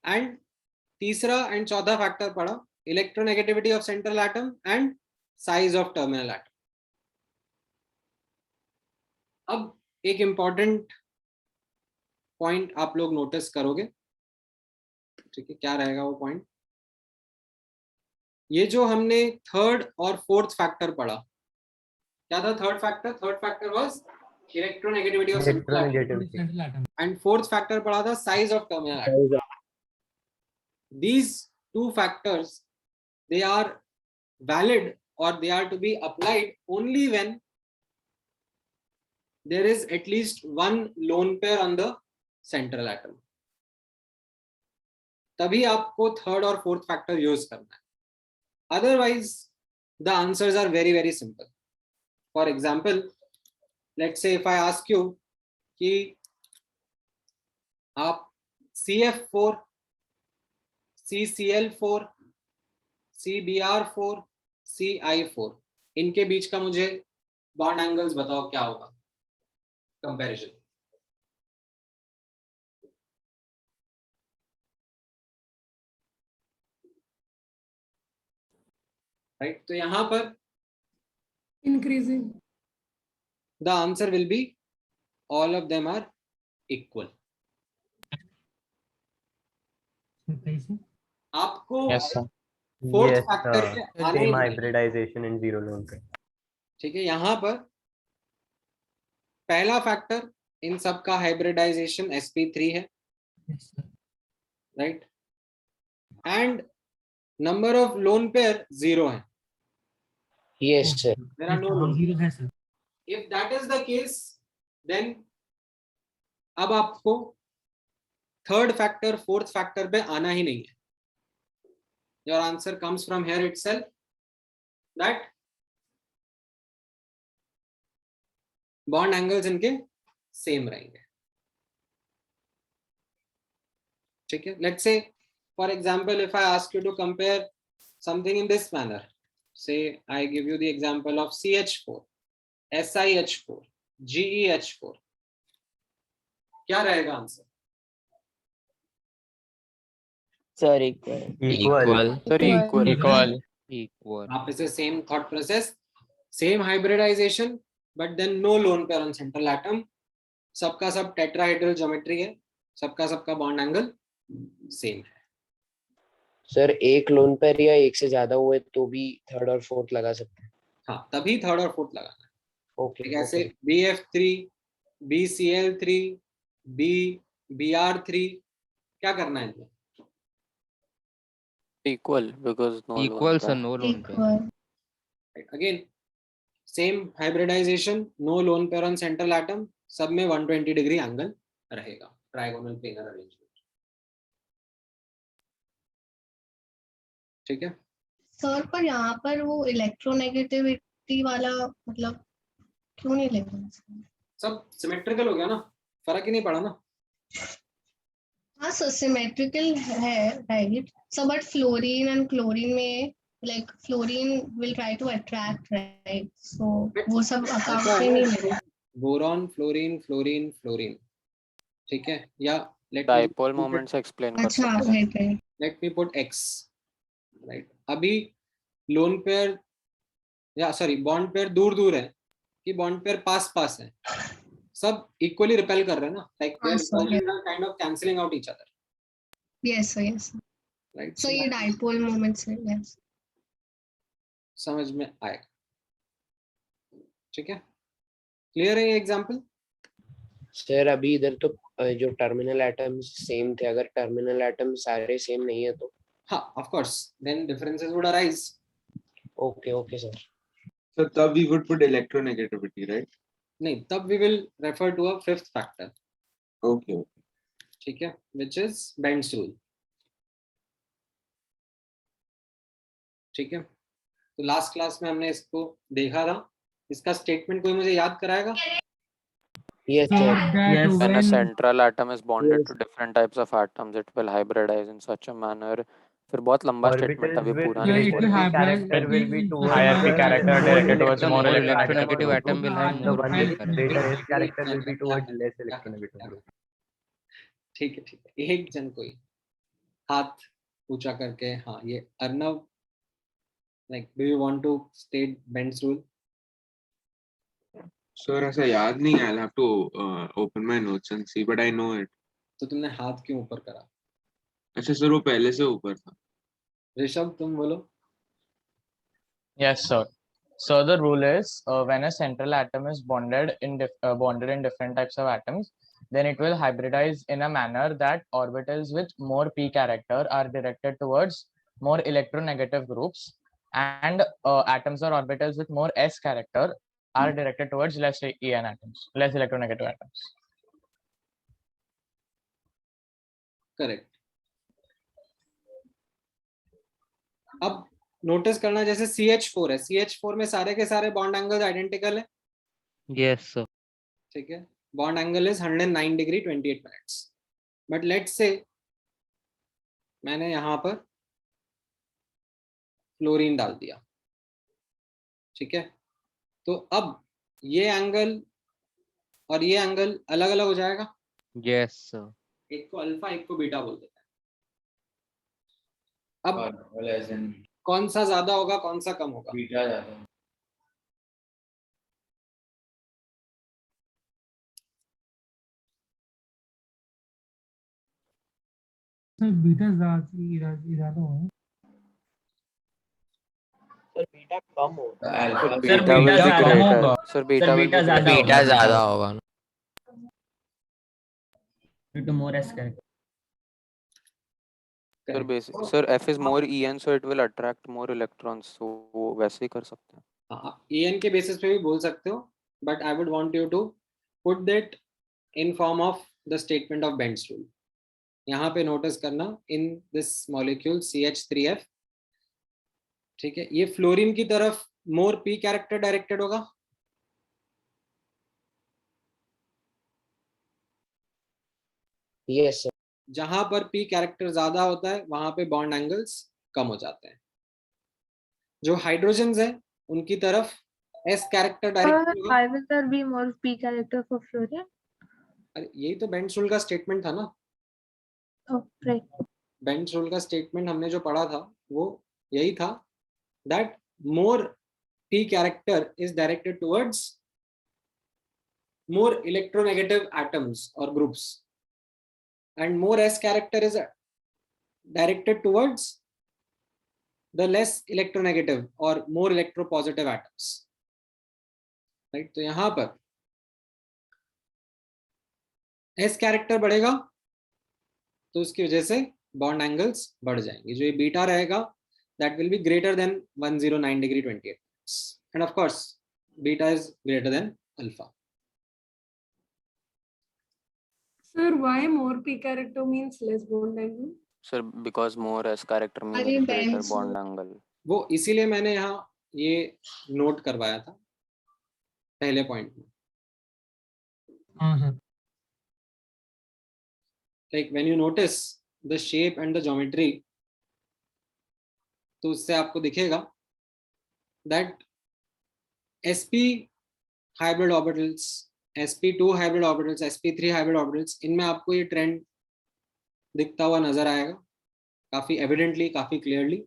and तीसरा एंड चौथा फैक्टर पढ़ा electronegativity of central atom and size of terminal atom. अब एक important point आप लोग notice करोगे, ठीक है? क्या रहेगा वो point? ये जो हमने थर्ड और फोर्थ फैक्टर पढ़ा, क्या था third factor? Third factor was electronegativity of central atom and fourth factor पढ़ा था size of terminal atom. These two factors, they are valid or they are to be applied only when there is at least one lone pair on the central atom. तभी आपको third और fourth factor use करना है. Otherwise, the answers are very, very simple. For example, let's say if I ask you कि आप CF4, CCl4, CBr4, CI4 इनके बीच का मुझे बॉन्ड एंगल्स बताओ, क्या होगा कंपैरिजन? राइट, तो यहां पर increasing. the answer will be all of them are equal. आपको फोर्थ फैक्टर के आने same hybridization in zero lone pair. ठीक है, यहां पर पहला फैक्टर इन सब का हाइब्रिडाइजेशन sp3 है, right, and number of lone pair 0 है. Yes, sir. There are no lone pairs. If that is the case, then अब आपको थर्ड फैक्टर फोर्थ फैक्टर पे आना ही नहीं है. Your answer comes from here itself, that bond angles इनके same रहेंगे. ठीक है, let's say for example if I ask you to compare something in this manner, say I give you the example of CH4, SiH4, GeH4, क्या रहेगा answer? Sir, equal. Sir, Equal. आप इसे same thought process, same hybridisation, but then no lone pair on central atom, सबका सब tetrahedral geometry है, सबका bond angle same है. Sir एक लोन पेयर या एक से ज्यादा हुए तो भी थर्ड और फोर्थ लगा सकते हैं. हाँ, तभी थर्ड और फोर्थ लगाना है. ओके. जैसे BF3, BCl3, BR3, क्या करना है? equal because no Equals lone and no lone pair. Again, same hybridization, no lone pair on central atom, सब में 120 डिग्री एंगल रहेगा, ट्राइगोनल प्लेनर अरेंजमेंट. ठीक है सर, पर यहाँ पर वो इलेक्ट्रोनेगेटिविटी वाला मतलब क्यों नहीं लेंगे? सब सिमेट्रिकल हो गया ना, फर्क ही नहीं पड़ा ना. हाँ सर, सिमेट्रिकल है, right. So but fluorine and chlorine में like fluorine will try to attract, right? So वो सब अकाउंट में नहीं लेंगे. बोरॉन, फ्लोरीन, फ्लोरीन, फ्लोरीन, ठीक है. या dipole moments explain कर अच्छा, सकते हैं. Let me put x, right. अभी लोन पेयर या सॉरी बॉन्ड पेयर दूर दूर है कि बॉन्ड पेयर पास पास है, सब इक्वली रिपेल कर रहे हैं ना, like they are kind of cancelling out each other. Yes sir, yes right. So ये डाइपोल मोमेंट्स है. यस, समझ में आएगा. ठीक है, क्लियर है ये एग्जांपल? सर अभी इधर तो जो टर्मिनल एटम्स सेम थे, अगर टर्मिनल एटम सारे सेम नहीं है तो हाँ, of course then differences would arise. Okay sir. So तब we would put electronegativity, right? नहीं, तब we will refer to a fifth factor. Okay. ठीक है, which is Bend's rule. ठीक है, तो लास्ट क्लास में हमने इसको देखा था. इसका स्टेटमेंट कोई मुझे याद कराएगा? Yes, sir. When a central atom is bonded to different types of atoms, it will hybridize in such a manner. फिर बहुत लंबा स्टेटमेंट अभी पूरा नहीं बोला. character will be towards hierarchy character directed towards the more electronegative atom will have the more one field with character. greater S character will be towards less electronegative group. ठीक है. एक जन कोई हाथ ऊंचा करके, हाँ, ये Arnav Like, do you want to state Bend's rule? Sir ऐसा याद नहीं है, I'll have to open my notes and see, but I know it. तो तुमने हाथ क्यों ऊपर करा? अच्छा सर, वो पहले से ऊपर था. ऋषभ तुम बोलो. Yes, sir. So the rule is when a central atom is bonded in different types of atoms, then it will hybridize in a manner that orbitals with more p character are directed towards more electronegative groups, and atoms or orbitals with more s character are directed towards less electronegative atoms. Correct. अब notice करना, जैसे CH4 है, CH4 में सारे के सारे bond angles identical है. Yes, sir. ठीक है. Bond angle is 109 degree 28 minutes. But let's say मैंने यहां पर फ्लोरीन डाल दिया. ठीक है. तो अब ये एंगल और ये एंगल अलग अलग हो जाएगा. Yes, sir. एक को अल्फा एक को बीटा बोल देते हैं. अब कौन सा ज्यादा होगा कौन सा कम होगा? बीटा ज्यादा. सर बीटा ज्यादा होगा. सर बीटा कम होगा. सर बीटा कम होगा. सर बीटा ज्यादा होगा. Due to more s character. Sir basic sir F is more En, so it will attract more electrons. So वो वैसे ही कर सकते हैं. हाँ, En के बेसिस पे भी बोल सकते हो, but I would want you to put that in form of the statement of Bend's rule. यहाँ पे नोटिस करना in this molecule CH3F. ठीक है. ये फ्लोरीन की तरफ more p कैरेक्टर डायरेक्टेड होगा. Yes, sir. जहां पर p कैरेक्टर ज्यादा होता है वहां पे बॉन्ड एंगल्स कम हो जाते हैं. जो हाइड्रोजन्स है उनकी तरफ s कैरेक्टर डायरेक्टेड होगा. Why will there be more p character for fluorine? अरे यही तो बेंड्स रूल का स्टेटमेंट था ना. Oh, right. बेंड्स रूल का स्टेटमेंट हमने जो पढ़ा था वो यही था, that more p character is directed towards more electronegative atoms or groups, and more s character is directed towards the less electronegative or more electropositive atoms. Right? तो यहां पर s कैरेक्टर बढ़ेगा तो उसकी वजह से बॉन्ड एंगल्स बढ़ जाएंगे. जो ये बीटा रहेगा that will be greater than 109 degree 28 minutes, and of course beta is greater than alpha. Sir, why more p character means less bond angle? Sir, because more S character means अरे greater Ben's bond angle. वो इसीलिए मैंने यहाँ ये note करवाया था पहले point में. हाँ sir. Like when you notice the shape and the geometry, तो उससे आपको दिखेगा that sp hybrid orbitals, sp2 hybrid orbitals, sp3 hybrid orbitals, इनमें आपको ये ट्रेंड दिखता हुआ नजर आएगा काफी एविडेंटली, काफी क्लियरली.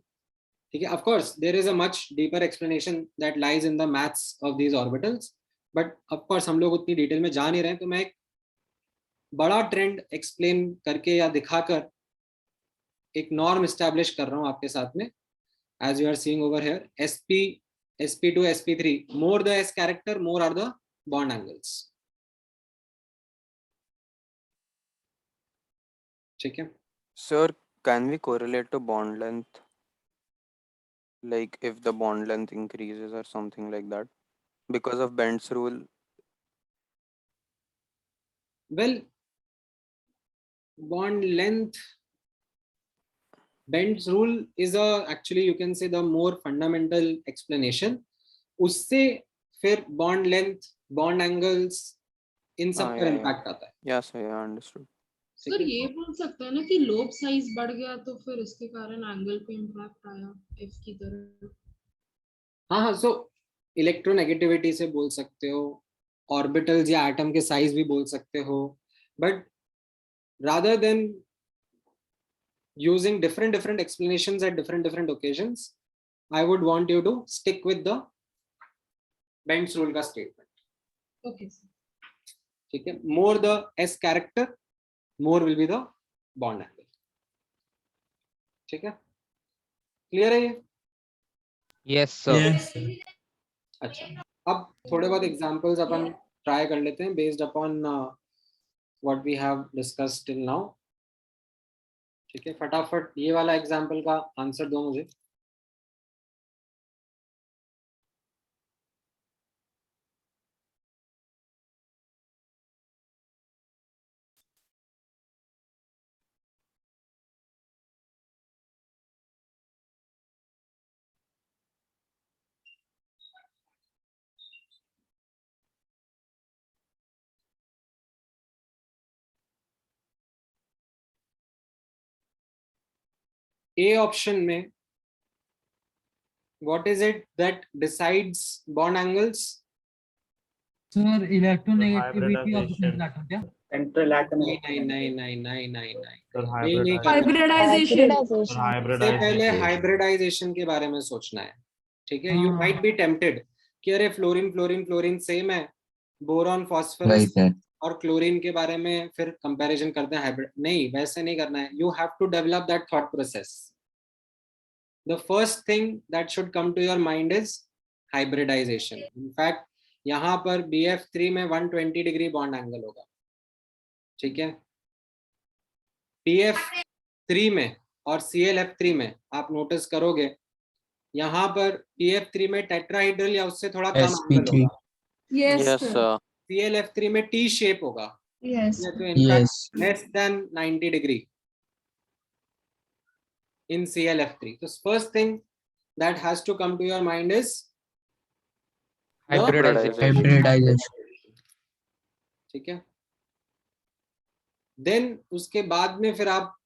ठीक है. Of course there is a much deeper explanation that lies in the maths of these orbitals, but of course हम लोग उतनी डिटेल में जा नहीं रहे हैं. तो मैं एक बड़ा ट्रेंड एक्सप्लेन करके या दिखाकर एक नॉर्म एस्टैब्लिश कर रहा हूं आपके साथ में. As you are seeing over here, sp, sp2, sp3, more the s character, more are the bond angles. ठीक है. Sir, can we correlate to bond length? Like if the bond length increases or something like that, because of Bend's rule? Well, bond length, Bend's rule is actually you can say the more fundamental explanation. उससे फिर bond length, bond angles, इन सब पर impact आता है. Yes, I understood. Sir ये बोल सकते हैं ना कि लोब साइज बढ़ गया तो फिर इसके कारण एंगल पे इम्पैक्ट आया F की तरह. हाँ, so इलेक्ट्रोनेगेटिविटी से बोल सकते हो, ऑर्बिटल्स या एटम के साइज भी बोल सकते हो, but rather than using different explanations at different occasions, I would want you to stick with the Bend's rule का statement. Okay, sir. ठीक है, more the S character, more will be the bond angle. ठीक है, clear है ये? Yes, sir. Yes. अच्छा, अब थोड़े बहुत एग्जांपल्स अपन ट्राई कर लेते हैं based upon what we have discussed till now. ठीक है, फटाफट ये वाला एग्जांपल का आंसर दो मुझे. A option में what is it that decides bond angles? Sir, electronegativity of the central atom, क्या? Central atom. नहीं. Hybridization. सबसे पहले हाइब्रिडाइजेशन के बारे में सोचना है. ठीक है, you might be tempted कि अरे फ्लोरीन सेम है, बोरॉन फास्फोरस और क्लोरीन के बारे में फिर कंपैरिजन करते हैं हाइब्रिड. नहीं, वैसे नहीं करना है. You have to develop that thought process. The first thing that should come to your mind is hybridization. In fact, यहाँ पर BF3 में 120 डिग्री बॉन्ड एंगल होगा. ठीक है, PF3 में और ClF3 में आप नोटिस करोगे यहाँ पर PF3 में टेट्राहाइड्रल या उससे थोड़ा कम एंगल होगा. Yes, Yes, sir. sir. ClF3 में T शेप होगा. Yes. तो in fact less than 90 degree in ClF3. So first thing that has to come to your mind is Hybridization. ठीक है, देन उसके बाद में फिर आप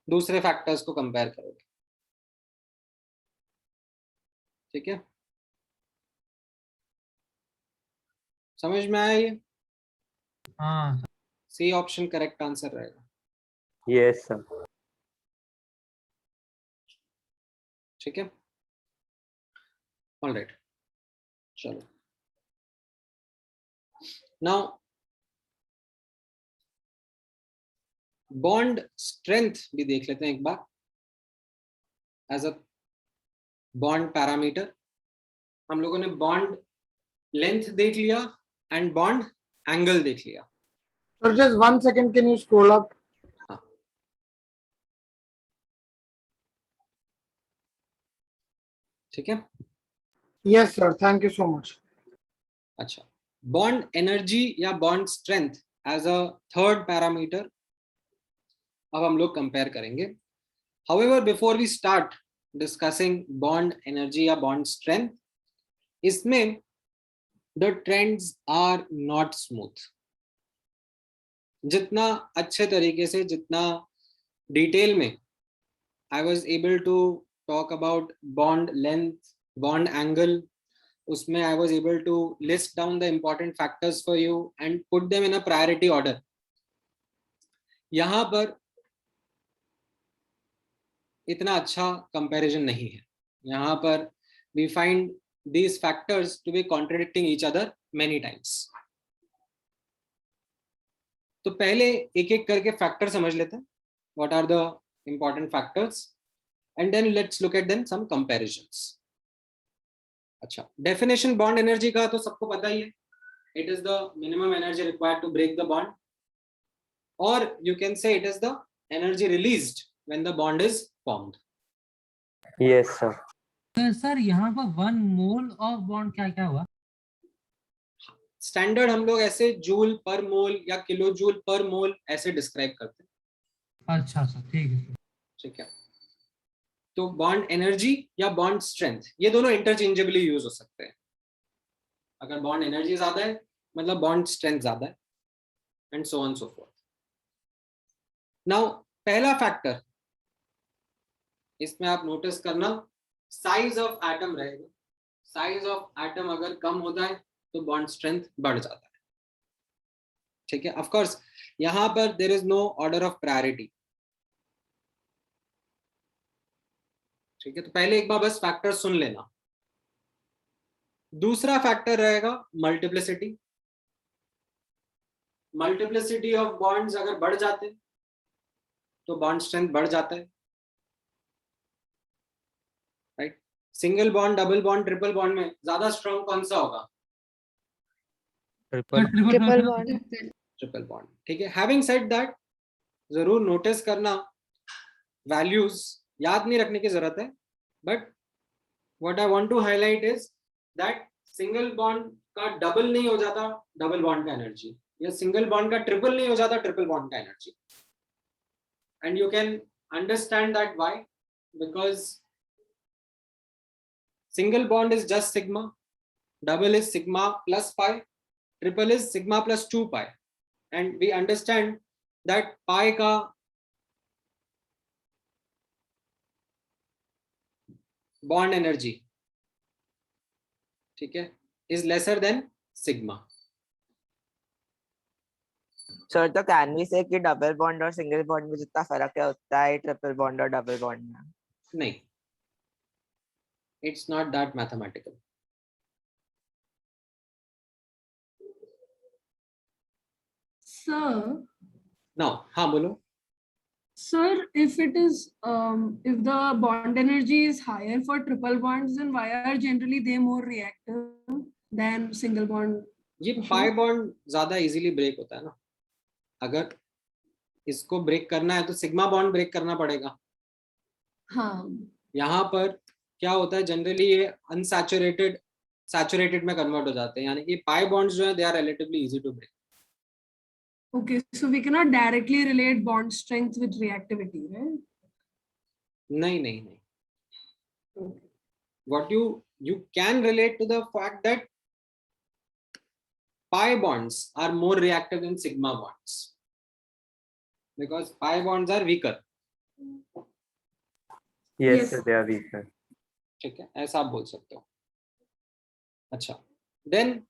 दूसरे फैक्टर्स को कंपेयर करोगे. ठीक है, समझ में आया ये? हाँ. सी ऑप्शन करेक्ट आंसर रहेगा. Yes, sir. ठीक है, ऑलराइट. चलो, नाउ बॉन्ड स्ट्रेंथ भी देख लेते हैं एक बार एज अ बॉन्ड पैरामीटर. हम लोगों ने बॉन्ड लेंथ देख लिया एंड बॉन्ड एंगल देख लिया. Sir, just 1 second, can you scroll up? ठीक है. Yes, sir. Thank you so much. अच्छा, बॉन्ड एनर्जी या bond strength as a third parameter अब हम लोग कंपेयर करेंगे. However, before we start discussing bond energy या bond strength, इसमें the trends are not smooth. जितना अच्छे तरीके से, जितना डिटेल में I was able to talk about bond length, bond angle, उसमें I was able to list down the important factors for you and put them in a priority order. यहाँ पर इतना अच्छा कंपैरिजन नहीं है. यहाँ पर we find these factors to be contradicting each other many times. तो पहले एक एक करके फैक्टर समझ लेते हैं. What are the important factors? And then let's look at them some comparisons. अच्छा, definition bond energy का तो सबको पता ही है. It is the minimum energy required to break the bond, or you can say it is the energy released when the bond is formed. Yes, sir. Sir यहाँ पर 1 mole of bond क्या क्या हुआ? स्टैंडर्ड हम लोग ऐसे joule पर मोल या किलो जूल पर मोल ऐसे डिस्क्राइब करते हैं. अच्छा सर, ठीक है. ठीक है, तो बॉन्ड एनर्जी या बॉन्ड स्ट्रेंथ ये दोनों इंटरचेंजेबली यूज हो सकते हैं. अगर बॉन्ड एनर्जी ज्यादा है मतलब बॉन्ड स्ट्रेंथ ज्यादा है, and so on so fourth. Now पहला फैक्टर इसमें आप नोटिस करना, साइज ऑफ एटम रहेगा. साइज ऑफ एटम अगर कम होता है तो बॉन्ड स्ट्रेंथ बढ़ जाता है. ठीक है, ऑफ कोर्स यहां पर there is no order of priority. ठीक है, तो पहले एक बार बस फैक्टर सुन लेना। दूसरा फैक्टर रहेगा मल्टीप्लिसिटी। मल्टीप्लिसिटी ऑफ बॉन्ड्स अगर बढ़ जाते हैं तो बॉन्ड स्ट्रेंथ बढ़ जाता है, right. Single bond, double bond, triple bond में ज्यादा स्ट्रॉन्ग कौन सा होगा? Triple bond. ट्रिपल बॉन्ड, ठीक है। हैविंग सेड दैट, जरूर नोटिस करना, वैल्यूज याद नहीं रखने की जरूरत है, but what I want to highlight is that single bond का डबल नहीं हो जाता डबल बॉन्ड का एनर्जी, या सिंगल बॉन्ड का ट्रिपल नहीं हो जाता ट्रिपल बॉन्ड का energy. And you can understand that why, because single bond is just sigma, double is sigma plus pi, triple is sigma plus 2 pi, and we understand that pi का bond energy, ठीक है, is lesser than sigma. Sir तो can we say कि double bond और single bond में जितना फर्क है होता है ट्रिपल बॉन्ड और डबल बॉन्ड में? नहीं, it's not that mathematical. Sir, now हाँ बोलो। Sir, if it is if the bond energy is higher for triple bonds, then why are generally they more reactive than single bond? ये pi bond ज्यादा easily break होता है ना, अगर इसको break करना है तो सिग्मा बॉन्ड ब्रेक करना पड़ेगा। हाँ, यहाँ पर क्या होता है, जनरली ये अनसैचुरेटेड सैचुरेटेड में कन्वर्ट हो जाते हैं, यानी कि पाई बॉन्ड्स जो है they are relatively easy to break. okay, so we cannot directly relate bond strength with reactivity, right? नहीं नहीं नहीं, what you can relate to the fact that pi bonds are more reactive than sigma bonds because pi bonds are weaker. Yes, sir, they are weaker. ठीक है, ऐसा आप बोल सकते हो। अच्छा, देन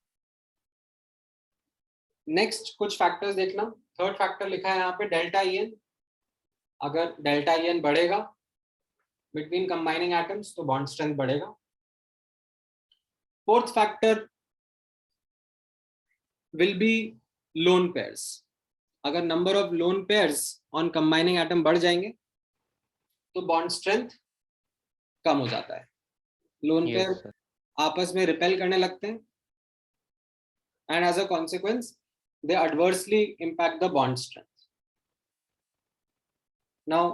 नेक्स्ट कुछ फैक्टर्स देखना। थर्ड फैक्टर लिखा है यहाँ पे डेल्टा EN। अगर डेल्टा EN बढ़ेगा बिटवीन कंबाइनिंग एटम्स तो बॉन्ड स्ट्रेंथ बढ़ेगा। Fourth factor will be lone pairs. अगर number of lone pairs on combining atom बढ़ जाएंगे तो बॉन्ड स्ट्रेंथ कम हो जाता है। लोन पेयर आपस में रिपेल करने लगते हैं and as a consequence they adversely impact the bond strength. Now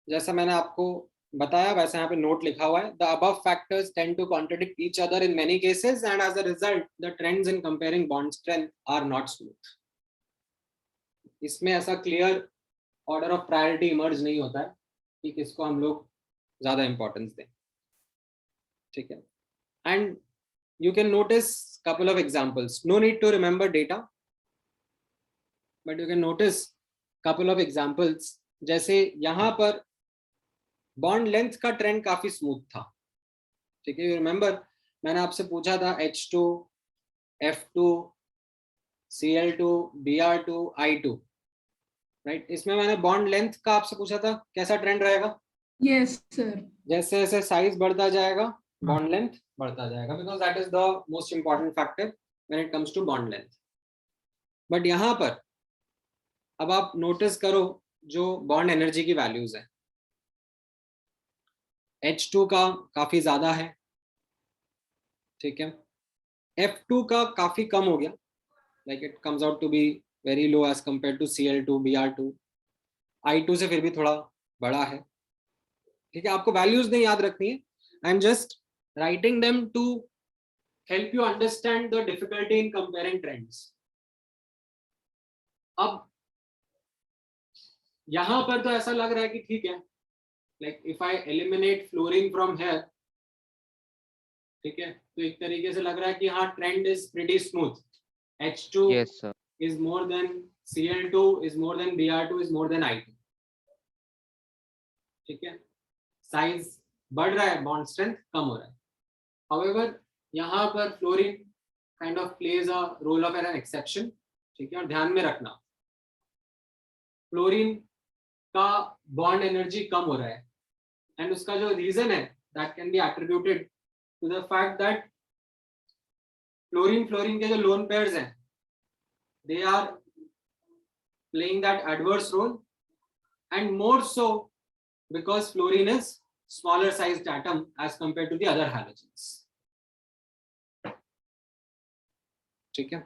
जैसा मैंने आपको बताया वैसे यहाँ पे नोट लिखा हुआ है, the above factors tend to contradict each other in many cases and as a result the trends in comparing bond strength are not smooth. इसमें ऐसा clear order of priority emerge नहीं होता है कि किसको हम लोग ज्यादा इंपॉर्टेंस दें, ठीक है। And you can notice couple of examples. No need to remember data, but you can notice couple of examples. जैसे यहाँ पर बॉन्ड लेंथ का ट्रेंड काफी स्मूथ था, ठीक है। यू रिमेंबर मैंने आपसे पूछा था H2, F2, Cl2, Br2, I2, right. इसमें मैंने बॉन्ड लेंथ का आपसे पूछा था कैसा ट्रेंड रहेगा। yes sir, जैसे जैसे साइज बढ़ता जाएगा बॉन्ड लेंथ बढ़ता जाएगा, because that is the most important factor when it comes to bond length. But यहाँ पर अब आप नोटिस करो जो बॉन्ड एनर्जी की वैल्यूज है, H2 का काफी ज्यादा है, ठीक है। F2 का काफी कम हो गया, like it comes out to be very low as compare to Cl2, Br2। I2 से फिर भी थोड़ा बड़ा है, ठीक है। आपको वैल्यूज नहीं याद रखनी है, I am just writing them to help you understand the difficulty in comparing trends. अब यहां पर तो ऐसा लग रहा है कि ठीक है, like if I eliminate fluorine from here, ठीक है, तो एक तरीके से लग रहा है कि हाँ trend is pretty smooth. H2 yes sir, is more than Cl2 is more than Br2 is more than I2, ठीक है। साइज बढ़ रहा है, बॉन्ड स्ट्रेंथ कम हो रहा है। However, यहाँ पर fluorine kind of plays a role of an exception, ठीक है। और ध्यान में रखना फ्लोरीन का बॉन्ड एनर्जी कम हो रहा है, एंड उसका जो रीजन है that can be attributed to the fact that fluorine के जो लोन पेयर्स हैं they are playing that adverse role, and more so because fluorine is smaller sized atom as compared to the other halogens. ठीक है,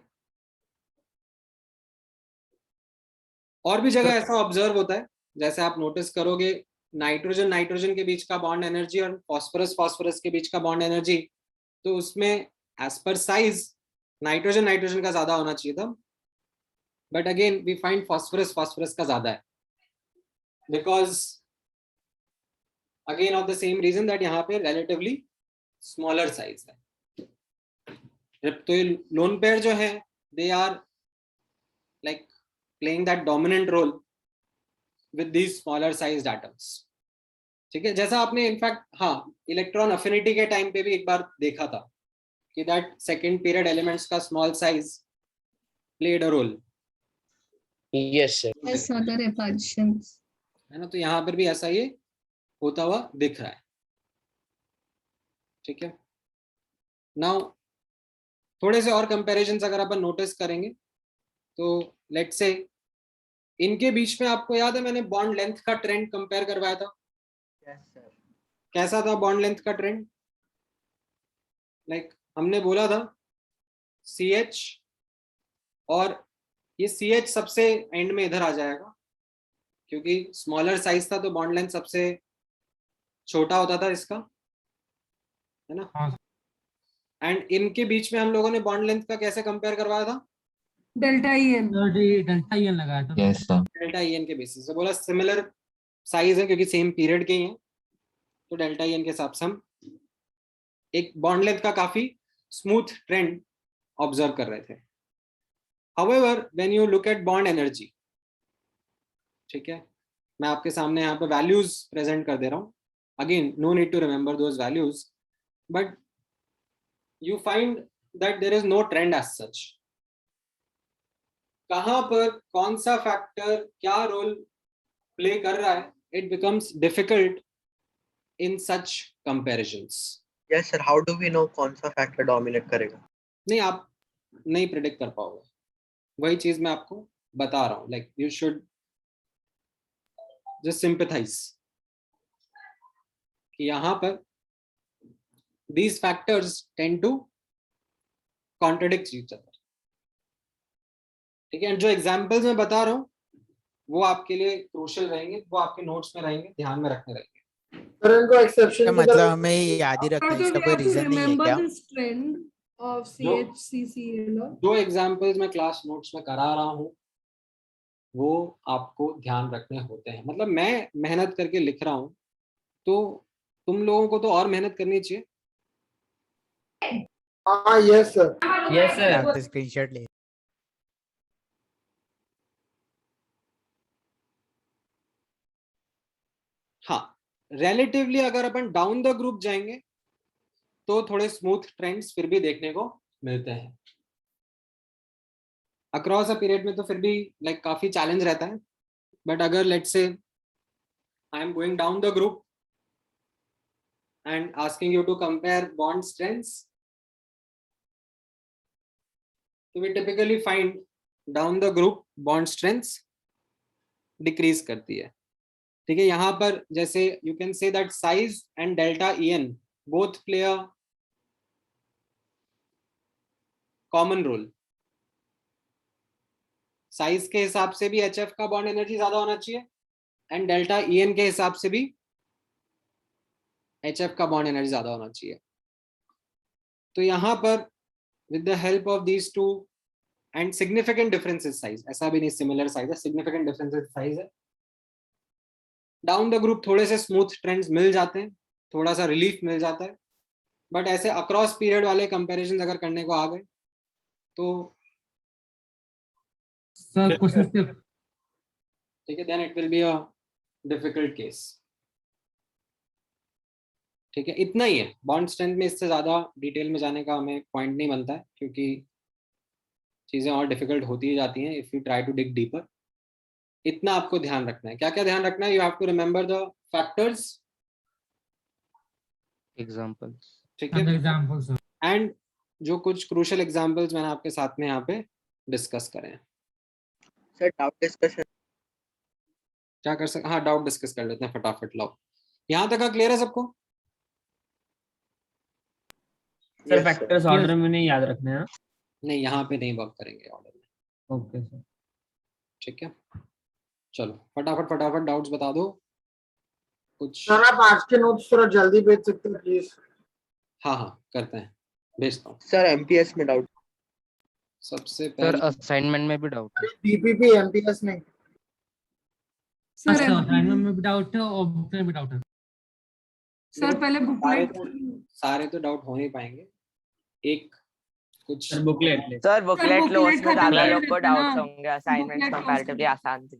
और भी जगह ऐसा observe होता है, जैसे आप नोटिस करोगे नाइट्रोजन के बीच का बॉन्ड एनर्जी और फास्फोरस के बीच का बॉन्ड एनर्जी, तो उसमें एज पर साइज नाइट्रोजन का ज्यादा होना चाहिए था, but again we find phosphorus का ज्यादा है, because again of the same reason that यहाँ पे रिलेटिवली स्मॉलर साइज है। तो ये लोन पेयर जो है they are like playing that dominant role with these smaller sized atoms. ठीक है, जैसा आपने इनफैक्ट इलेक्ट्रॉन अफिनिटी के टाइम पे भी एक बार देखा था कि दैट सेकेंड पीरियड एलिमेंट्स का small size played a role. Yes sir, है ना, तो यहाँ पर भी ऐसा ये होता हुआ दिख रहा है। ठीक है, नाउ थोड़े से और कंपैरिजंस अगर अपन नोटिस करेंगे तो लेट्स से इनके बीच में आपको याद है मैंने बॉन्ड लेंथ का ट्रेंड कंपेयर करवाया था। Yes sir. कैसा था बॉन्ड लेंथ का ट्रेंड? लाइक हमने बोला था CH, और ये CH सबसे एंड में इधर आ जाएगा क्योंकि स्मॉलर साइज था, तो बॉन्ड लेंथ सबसे छोटा होता था इसका, है ना। एंड इनके बीच में हम लोगों ने बॉन्ड लेंथ का कैसे कंपेयर करवाया था? डेल्टा EN लगाया था। Yes sir. डेल्टा EN के बेसिस से बोला सिमिलर साइज है क्योंकि सेम पीरियड के ही हैं, तो डेल्टा EN के हिसाब से हम एक बॉन्ड लेंथ का काफी स्मूथ ट्रेंड ऑब्जर्व कर रहे थे। However, when you look at bond energy, ठीक है, मैं आपके सामने यहाँ पे वैल्यूज प्रेजेंट कर दे रहा हूँ। Again no need to remember those values, but you find that there is no trend as such. कहाँ पर कौन सा फैक्टर क्या रोल प्ले कर रहा है, it becomes difficult in such comparisons. Yes sir, how do we know कौन सा फैक्टर डोमिनेट करेगा? नहीं, आप नहीं प्रेडिक्ट कर पाओगे, वही चीज मैं आपको बता रहा हूँ। Like you should just sympathise कि यहाँ पर these factors tend to contradict each other। ठीक है, जो एग्जांपल्स मैं बता रहा हूँ वो आपके लिए क्रूशियल रहेंगे, वो आपके नोट्स में रहेंगे, ध्यान में रखने रहेंगे। सर इनको एक्सेप्शन मतलब हमें याद ही रखना है, इसका कोई रीजन नहीं है क्या? Of CHCCl। जो एग्जांपल्स मैं क्लास नोट्स में करा रहा हूँ वो आपको ध्यान रखने होते हैं। मतलब मैं मेहनत करके लिख रहा हूँ तो तुम लोगों को तो और मेहनत करनी चाहिए। हाँ yes sir. Yes sir, screenshot ले। हाँ, रिलेटिवली अगर अपन डाउन द ग्रुप जाएंगे तो थोड़े स्मूथ ट्रेंड्स फिर भी देखने को मिलते हैं। अक्रॉस अ पीरियड में तो फिर भी लाइक काफी चैलेंज रहता है, बट अगर let's say I am going down the group and asking you to compare bond strengths, तो we typically find down the group bond strengths decrease करती है। ठीक है, यहाँ पर जैसे you can say that size and delta EN both play a common role। Size के हिसाब से भी HF का बॉन्ड एनर्जी ज्यादा होना चाहिए एंड डेल्टा EN के हिसाब से भी HF का बॉन्ड एनर्जी ज्यादा होना चाहिए। तो यहाँ पर with the help of these two and significant differences size, ऐसा भी नहीं सिमिलर साइज है, सिग्निफिकेंट डिफरेंसेस साइज है, डाउन द ग्रुप थोड़े से स्मूथ ट्रेंड्स मिल जाते हैं, थोड़ा सा रिलीफ मिल जाता है। बट ऐसे अक्रॉस पीरियड वाले कंपैरिजन अगर करने को आ गए तो सर ठीक है, then it will be a difficult case. ठीक है, इतना ही है बॉन्ड स्ट्रेंथ में, इससे ज्यादा डिटेल में जाने का हमें पॉइंट नहीं बनता है क्योंकि चीजें और डिफिकल्ट होती ही जाती हैं if you try to dig deeper. इतना आपको ध्यान रखना है। क्या क्या ध्यान रखना है? You have to remember the factors examples. ठीक है, एग्जांपल्स एंड जो कुछ क्रूशियल एग्जांपल्स मैंने आपके साथ में यहाँ पे डिस्कस करे हैं। सर डाउट डिस्कशन क्या कर सकते, हाँ डाउट डिस्कस कर लेते हैं फटाफट। लाओ, यहाँ तक का क्लियर है सबको? सर फैक्टर्स ऑर्डर में नहीं याद रखने हैं। नहीं, यहाँ पे नहीं वर्क करेंगे ऑर्डर में। Okay sir. ठीक है, चलो फटाफट डाउट्स बता दो कुछ। सर आप आज के नोट्स थोड़ा जल्दी भेज सकते हैं प्लीज? हाँ करते हैं, भेजता हूँ। सर एमपीएस में डाउट। सबसे सर पहले असाइनमेंट में भी डाउट है। बीपीपी एमपीएस नहीं। सर असाइनमेंट में भी डाउट है और बुक में भी डाउट है। सर पहले बुकलेट। सारे तो डाउट हो नहीं पाएंगे, एक कुछ बुकलेट सर बुकलेट लो, उसमें खत्म ज्यादा कर लोग को देते ना। डाउट्स होंगे। असाइनमेंट्स Booklet कंपैरेटिवली आसान थी।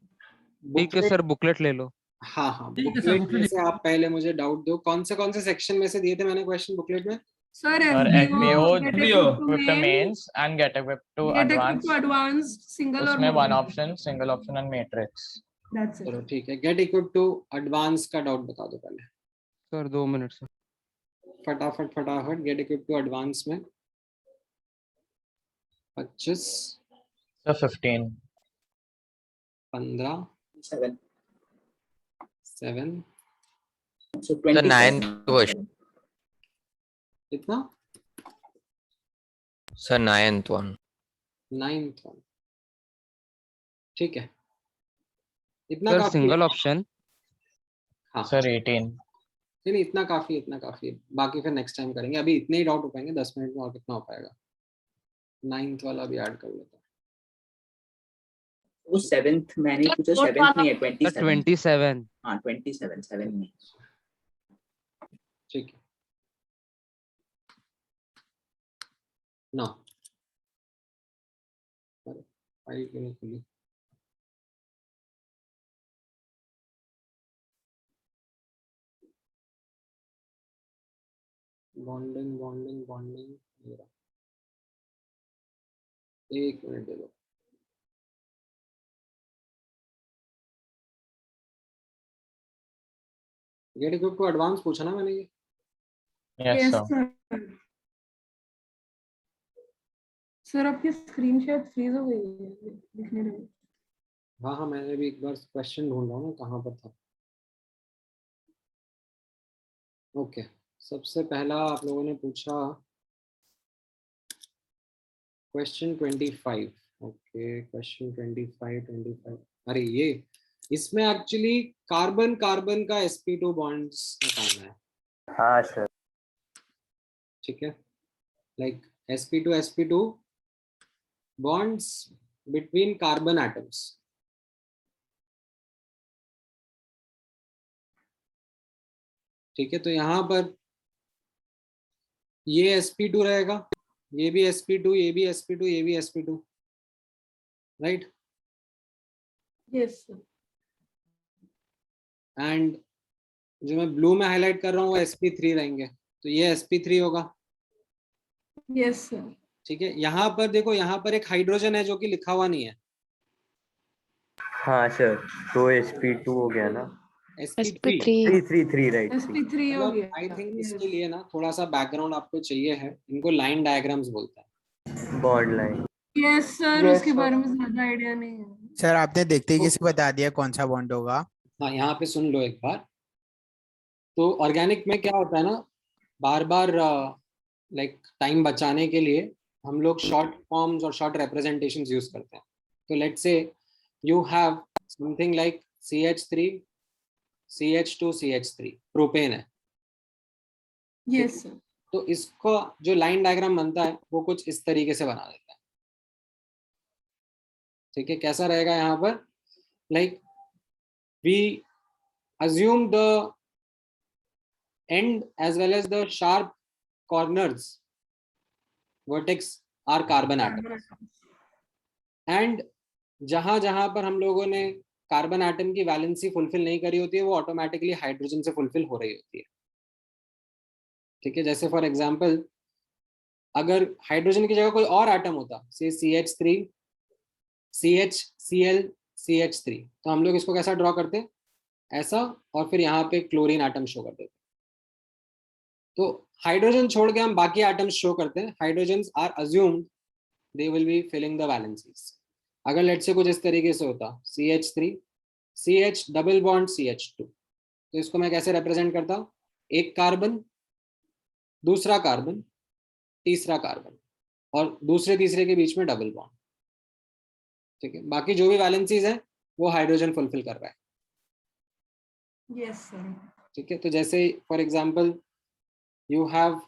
ठीक है सर, बुकलेट ले लो। हाँ ठीक है सर, बुकलेट में से आप पहले मुझे डाउट दो, कौन से सेक्शन में से दिए थे मैंने क्वेश्चन बुकलेट में? Sir Or FBO, FBO get equipped to with the main, mains and get equipped to get equipped advanced. to advanced, single or उसमें one multi. option, single option and matrix. That's it. चलो ठीक है, gate equip to advance का doubt बता दो पहले। Sir 2 minute sir. फटाफट gate equip to advance में 25 So 15. 15 7 7 so 27 question. कितना? Sir, 9th one. 9th one, ठीक है, इतना सर काफी सिंगल है। ऑप्शन। हाँ Sir 18. नहीं, इतना काफी है, बाकी फिर नेक्स्ट टाइम करेंगे। अभी इतने ही डाउट हो पाएंगे 10 मिनट में, और कितना हो पाएगा। 9th वाला भी ऐड कर लेता हूँ। वो 7th मैंने पूछा, 7th नहीं है, 27। हाँ 27 7 में। ठीक है, ना फाइल क्यों नहीं खुली? बॉन्डिंग मेरा, एक मिनट दे दो। गेट इक्विप टू एडवांस पूछा ना मैंने ये? Yes, sir. सर आपकी स्क्रीन शायद फ्रीज हो गई है, दिखने लगी। हाँ मैंने भी एक बार क्वेश्चन ढूंढ रहा हूँ कहाँ पर था। ओके, सबसे पहला आप लोगों ने पूछा क्वेश्चन 25। Okay, question 25। अरे ये, इसमें एक्चुअली कार्बन का sp2 बॉन्ड्स निकालना है। हाँ सर। ठीक है, like sp2 bonds between carbon atoms। ठीक है, तो यहाँ पर ये sp2 रहेगा, ये भी sp2, ये भी sp2, ये भी sp2, right? Yes sir. And जो मैं ब्लू में हाईलाइट कर रहा हूँ वो sp3 रहेंगे, तो ये sp3 होगा। Yes sir. ठीक है, यहाँ पर देखो, यहाँ पर एक हाइड्रोजन है जो कि लिखा हुआ नहीं है। हाँ सर, तो sp2 हो गया ना। sp3 3 right. sp3 हो गया। आई थिंक इसके लिए ना थोड़ा सा बैकग्राउंड आपको चाहिए है। इनको लाइन डायग्राम्स बोलते हैं, बॉन्ड लाइन। यस सर, उसके बारे में ज्यादा आइडिया नहीं है। सर आपने देखते ही किसी बता दिया कौन सा बॉन्ड होगा। हाँ यहाँ पे सुन लो एक बार। तो ऑर्गेनिक में क्या होता है ना, बार बार लाइक टाइम बचाने के लिए हम लोग शॉर्ट फॉर्म्स और शॉर्ट रिप्रेजेंटेशंस यूज करते हैं। तो let's say you have something like CH3 CH2 CH3, propane है। Yes sir. तो इसको जो लाइन डायग्राम बनता है वो कुछ इस तरीके से बना देता है। ठीक है, कैसा रहेगा यहाँ पर, like we assume the end as well as the sharp corners vertex are carbon atoms, and जहां जहां पर हम लोगों ने कार्बन एटम की वैलेंसी फुलफिल नहीं करी होती है वो ऑटोमेटिकली हाइड्रोजन से फुलफिल हो रही होती है। ठीक है, जैसे फॉर एग्जांपल अगर हाइड्रोजन की जगह कोई और एटम होता, से CH3 CHCl CH3, तो हम लोग इसको कैसा ड्रॉ करते हैं, ऐसा, और फिर यहाँ पे क्लोरीन एटम शो कर देते। तो हाइड्रोजन छोड़ के हम बाकी एटम्स शो करते हैं. Hydrogens are assumed they will be filling the valencies. अगर लेट्स से कुछ इस तरीके से होता CH3 CH double bond CH2, तो इसको मैं कैसे रिप्रेजेंट करता हूँ? एक कार्बन, दूसरा कार्बन, तीसरा कार्बन, और दूसरे तीसरे के बीच में डबल बॉन्ड. ठीक है, बाकी जो भी वैलेंसीज है वो हाइड्रोजन फुलफिल कर रहा है. Yes, sir. ठीक है, तो जैसे for example you have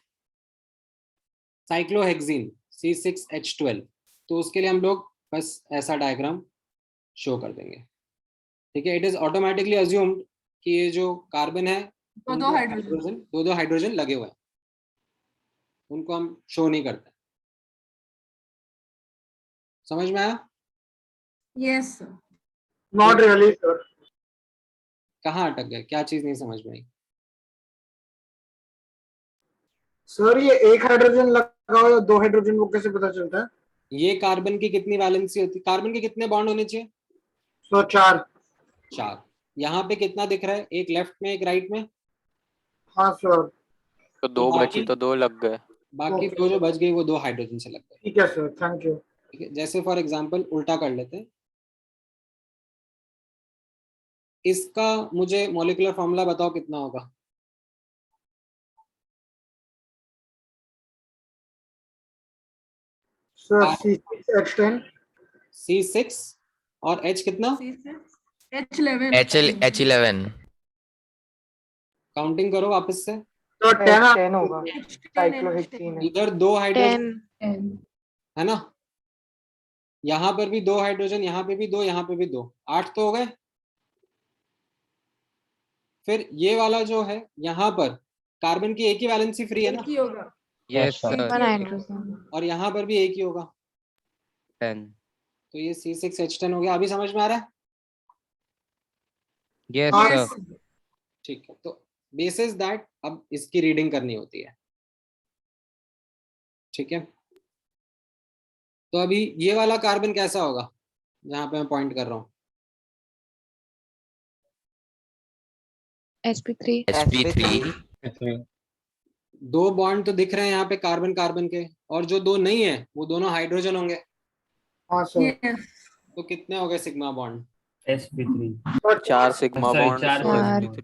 cyclohexene C6H12, तो उसके लिए हम लोग बस ऐसा डायग्राम शो कर देंगे. ठीक है, इट इज ऑटोमेटिकली अज्यूम्ड कि ये जो कार्बन है दो हाइड्रोजन, दो हाइड्रोजन लगे हुए हैं, उनको हम शो नहीं करते. समझ में आया? Yes, sir. Not really sir. कहाँ अटक गए? क्या चीज नहीं समझ में आई? सर ये एक हाइड्रोजन लगा हुआ है, दो हाइड्रोजन, वो कैसे पता चलता है? ये कार्बन की कितनी वैलेंसी होती है? कार्बन के कितने बॉन्ड होने चाहिए? सर 4. यहाँ पे कितना दिख रहा है? एक लेफ्ट में, एक राइट में. हाँ सर. तो दो बची, तो दो लग गए. बाकी दो जो बच गई वो दो हाइड्रोजन से लग गए. ठीक है सर, थैंक यू. ठीक है, जैसे फॉर एग्जांपल उल्टा कर लेते हैं. इसका मुझे मॉलिक्यूलर फॉर्मूला बताओ कितना होगा? Sir C6H10. C6 और H कितना? H11. काउंटिंग करो वापस से. तो 10 होगा. इधर दो हाइड्रोजन है ना, यहाँ पर भी दो हाइड्रोजन, यहाँ पे भी दो, यहाँ पे भी दो, 8 तो हो गए. फिर ये वाला जो है यहाँ पर कार्बन की एक ही वैलेंसी फ्री है ना? Yes, sir. और यहाँ पर भी एक ही होगा. 10. तो ये C6H10 हो गया. अभी समझ में आ रहा है? Yes, sir. ठीक है, तो बेसिस दैट अब इसकी रीडिंग करनी होती है. ठीक है, तो अभी ये वाला कार्बन कैसा होगा जहां पे मैं पॉइंट कर रहा हूँ? sp3. दो बॉन्ड तो दिख रहे हैं यहाँ पे कार्बन कार्बन के, और जो दो नहीं है वो दोनों हाइड्रोजन होंगे. हाँ सर. तो कितने हो गए sigma bond? sp3. 4 sigma bond.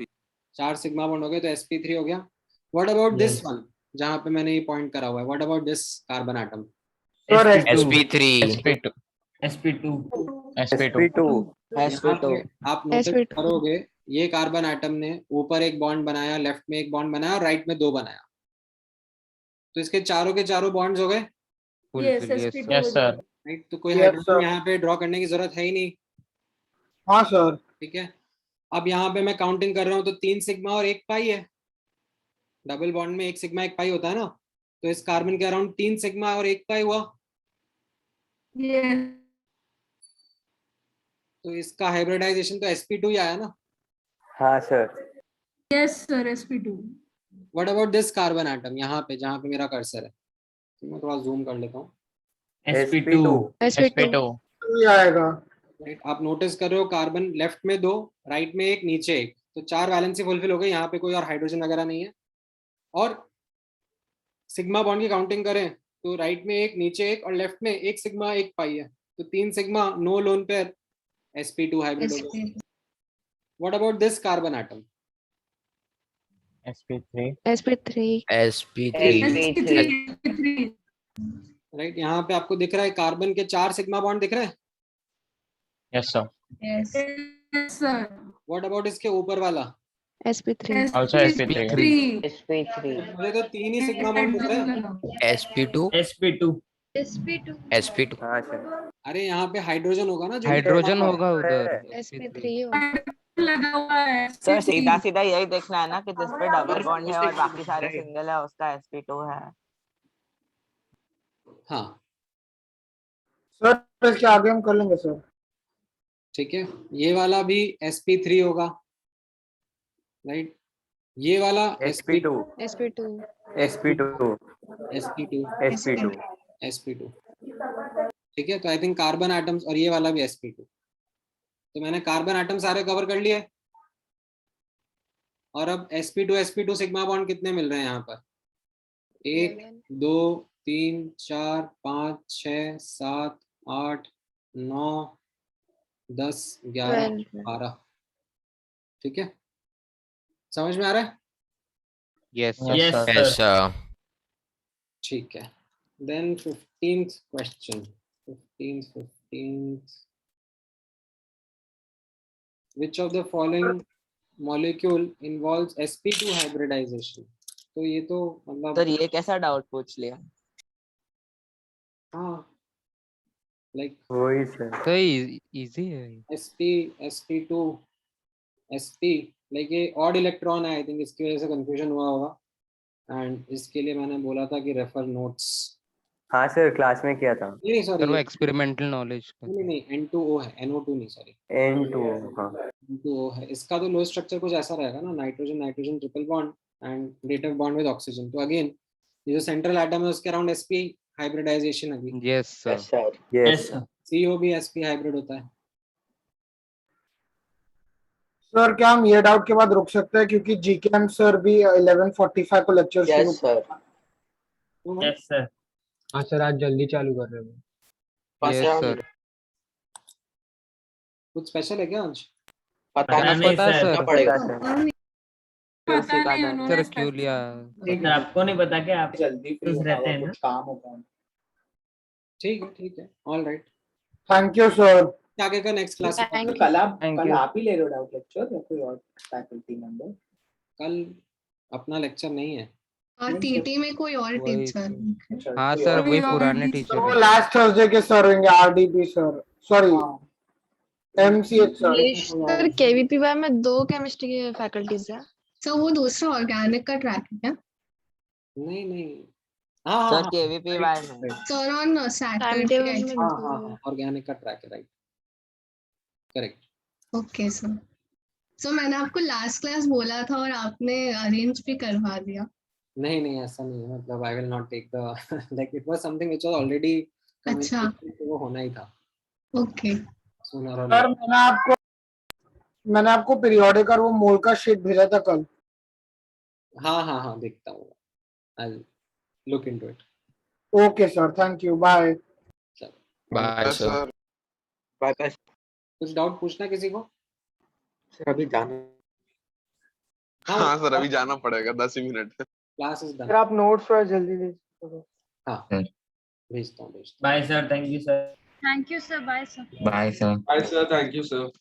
4 sigma bond हो गए, तो sp3 हो गया. व्हाट अबाउट दिस वन जहाँ पे मैंने ये पॉइंट करा हुआ है? What about this carbon atom? sp2. आप नोटिस करोगे ये कार्बन एटम ने ऊपर एक बॉन्ड बनाया, लेफ्ट में एक बॉन्ड बनाया और राइट में दो बनाया, तो इसके चारों के चारों बॉन्ड्स हो गए. Yes, sir. राइट, तो कोई हाइड्रोजन यहाँ पे ड्रॉ करने की जरूरत है ही नहीं. हाँ सर. ठीक है, अब यहाँ पे मैं काउंटिंग कर रहा हूँ तो 3 सिग्मा और 1 पाई है. डबल बॉन्ड में 1 सिग्मा 1 पाई होता है ना, तो इस कार्बन के अराउंड 3 सिग्मा और 1 पाई हुआ. तो इसका हाइब्रिडाइजेशन तो sp2 ही आया ना? हाँ sir. Yes, sir. sp2. What about this carbon atom यहाँ पे जहाँ पे मेरा कर्सर है? तो मैं थोड़ा जूम कर लेता हूँ. sp2. आएगा. राइट, आप नोटिस कर रहे हो कार्बन लेफ्ट में 2, राइट में 1, नीचे 1, तो 4 वैलेंसी फुलफिल हो गई. यहाँ पे कोई और हाइड्रोजन वगैरह नहीं है. और सिग्मा बॉन्ड की काउंटिंग करें तो राइट में 1, नीचे 1 और लेफ्ट में 1 सिग्मा 1 पाई है, तो 3 sigma, no lone pair, sp2 hybrid हो गया. What about this carbon atom? sp3. Right, यहाँ पे आपको दिख रहा है कार्बन के 4 सिग्मा बॉन्ड दिख रहे हैं. Yes, sir. Yes, sir. What about इसके ऊपर वाला? sp3. Also sp3. मुझे तो 3 ही सिग्मा बॉन्ड दिख रहे हैं. sp2. हाँ सर. अरे यहाँ पे हाइड्रोजन होगा ना, जो हाइड्रोजन होगा उधर. sp3 लगा हुआ है. सर सीधा सीधा यही देखना है ना कि जिस पे डबल बॉन्ड है और बाकी सारे सिंगल है उसका sp2 है. हाँ सर इसके आगे हम कर लेंगे सर. ठीक है, ये वाला भी sp3 होगा. राइट, ये वाला sp2. ठीक है, तो आई थिंक कार्बन एटम्स, और ये वाला भी sp2. तो मैंने कार्बन एटम सारे कवर कर लिए. और अब sp2 सिग्मा बॉन्ड कितने मिल रहे हैं यहाँ पर? 1 2 3 4 5 6 7 8 9 10 11 12 ठीक है, समझ में आ रहा है? Yes, sir. Yes, sir. ठीक है, then 15th question. 15th. Which of the following molecule involves sp2 hybridization? तो ये तो मतलब सर ये कैसा डाउट पूछ लिया? हाँ like वही सर। So easy है। sp2 sp like ये odd electron है, I think इसकी वजह से confusion हुआ होगा, and इसके लिए मैंने बोला था कि refer notes। हाँ सर क्लास में किया था। नहीं सर वो सॉरी, एक्सपेरिमेंटल नॉलेज नहीं N2O है, NO2 नहीं सॉरी N2 हाँ। N2O है। इसका तो लो स्ट्रक्चर कुछ ऐसा रहेगा ना, nitrogen triple bond and native bond with oxygen. तो अगेन ये जो सेंट्रल एटम है उसके अराउंड sp हाइब्रिडाइजेशन अभी। Yes sir. Yes sir. CO भी sp हाइब्रिड होता है। सर क्या हम ये डाउट के बाद रुक सकते हैं क्योंकि जीकेएम सर भी 11:45 को लेक्चर शुरू यस सर। Yes, sir. हाँ सर आज जल्दी चालू कर रहे हो। Yes sir. कुछ स्पेशल है क्या आज? पता पता नहीं नहीं पता सर। सर। पड़ेगा पता सर। नहीं। पता नहीं सर उन्होंने क्यों लिया? सर आपको नहीं पता क्या आप जल्दी खुश रहते हैं ना? काम होगा। ठीक है all right. Thank you sir. आगे का नेक्स्ट क्लास कल आप Thank you. ही ले रहे हो डाउट लेक्चर या कोई और फैकल्टी मेंबर? कल अपना लेक्चर नहीं है। और टीटी में कोई और वही टीचर। हाँ सर वही पुराने टीचर वो है। लास्ट थर्सडे के सर होंगे, RDP sir, sorry MCH sir. KVPY में 2 केमिस्ट्री के फैकल्टीज है। सर वो दूसरा ऑर्गेनिक का ट्रैक है क्या? नहीं हाँ सर केवीपीवाई में sir on time Saturday. Table में हाँ ऑर्गेनिक का ट्रैक है right correct. Okay sir. So मैंने आपको लास्ट क्लास बोला था और आपने अरेंज भी करवा दिया। नहीं ऐसा नहीं है, मतलब I will not take the like it was something which was already अच्छा वो होना ही था। ओके सुनर और सर मैंने आपको पीरियोडिक और वो मोल का शीट भेजा था कल। हाँ देखता हूँ, I will look into it. Okay sir thank you bye. Bye sir. Bye bye. कुछ डाउट पूछना किसी को? सर अभी जाना। हाँ सर अभी जाना पड़ेगा 10 ही मिनट। Class is done. सर आप नोट्स थोड़ा जल्दी दीजिए। हाँ भेजता हूँ। Bye sir. Thank you sir. Thank you sir. Bye sir. Bye sir. Bye sir thank you sir.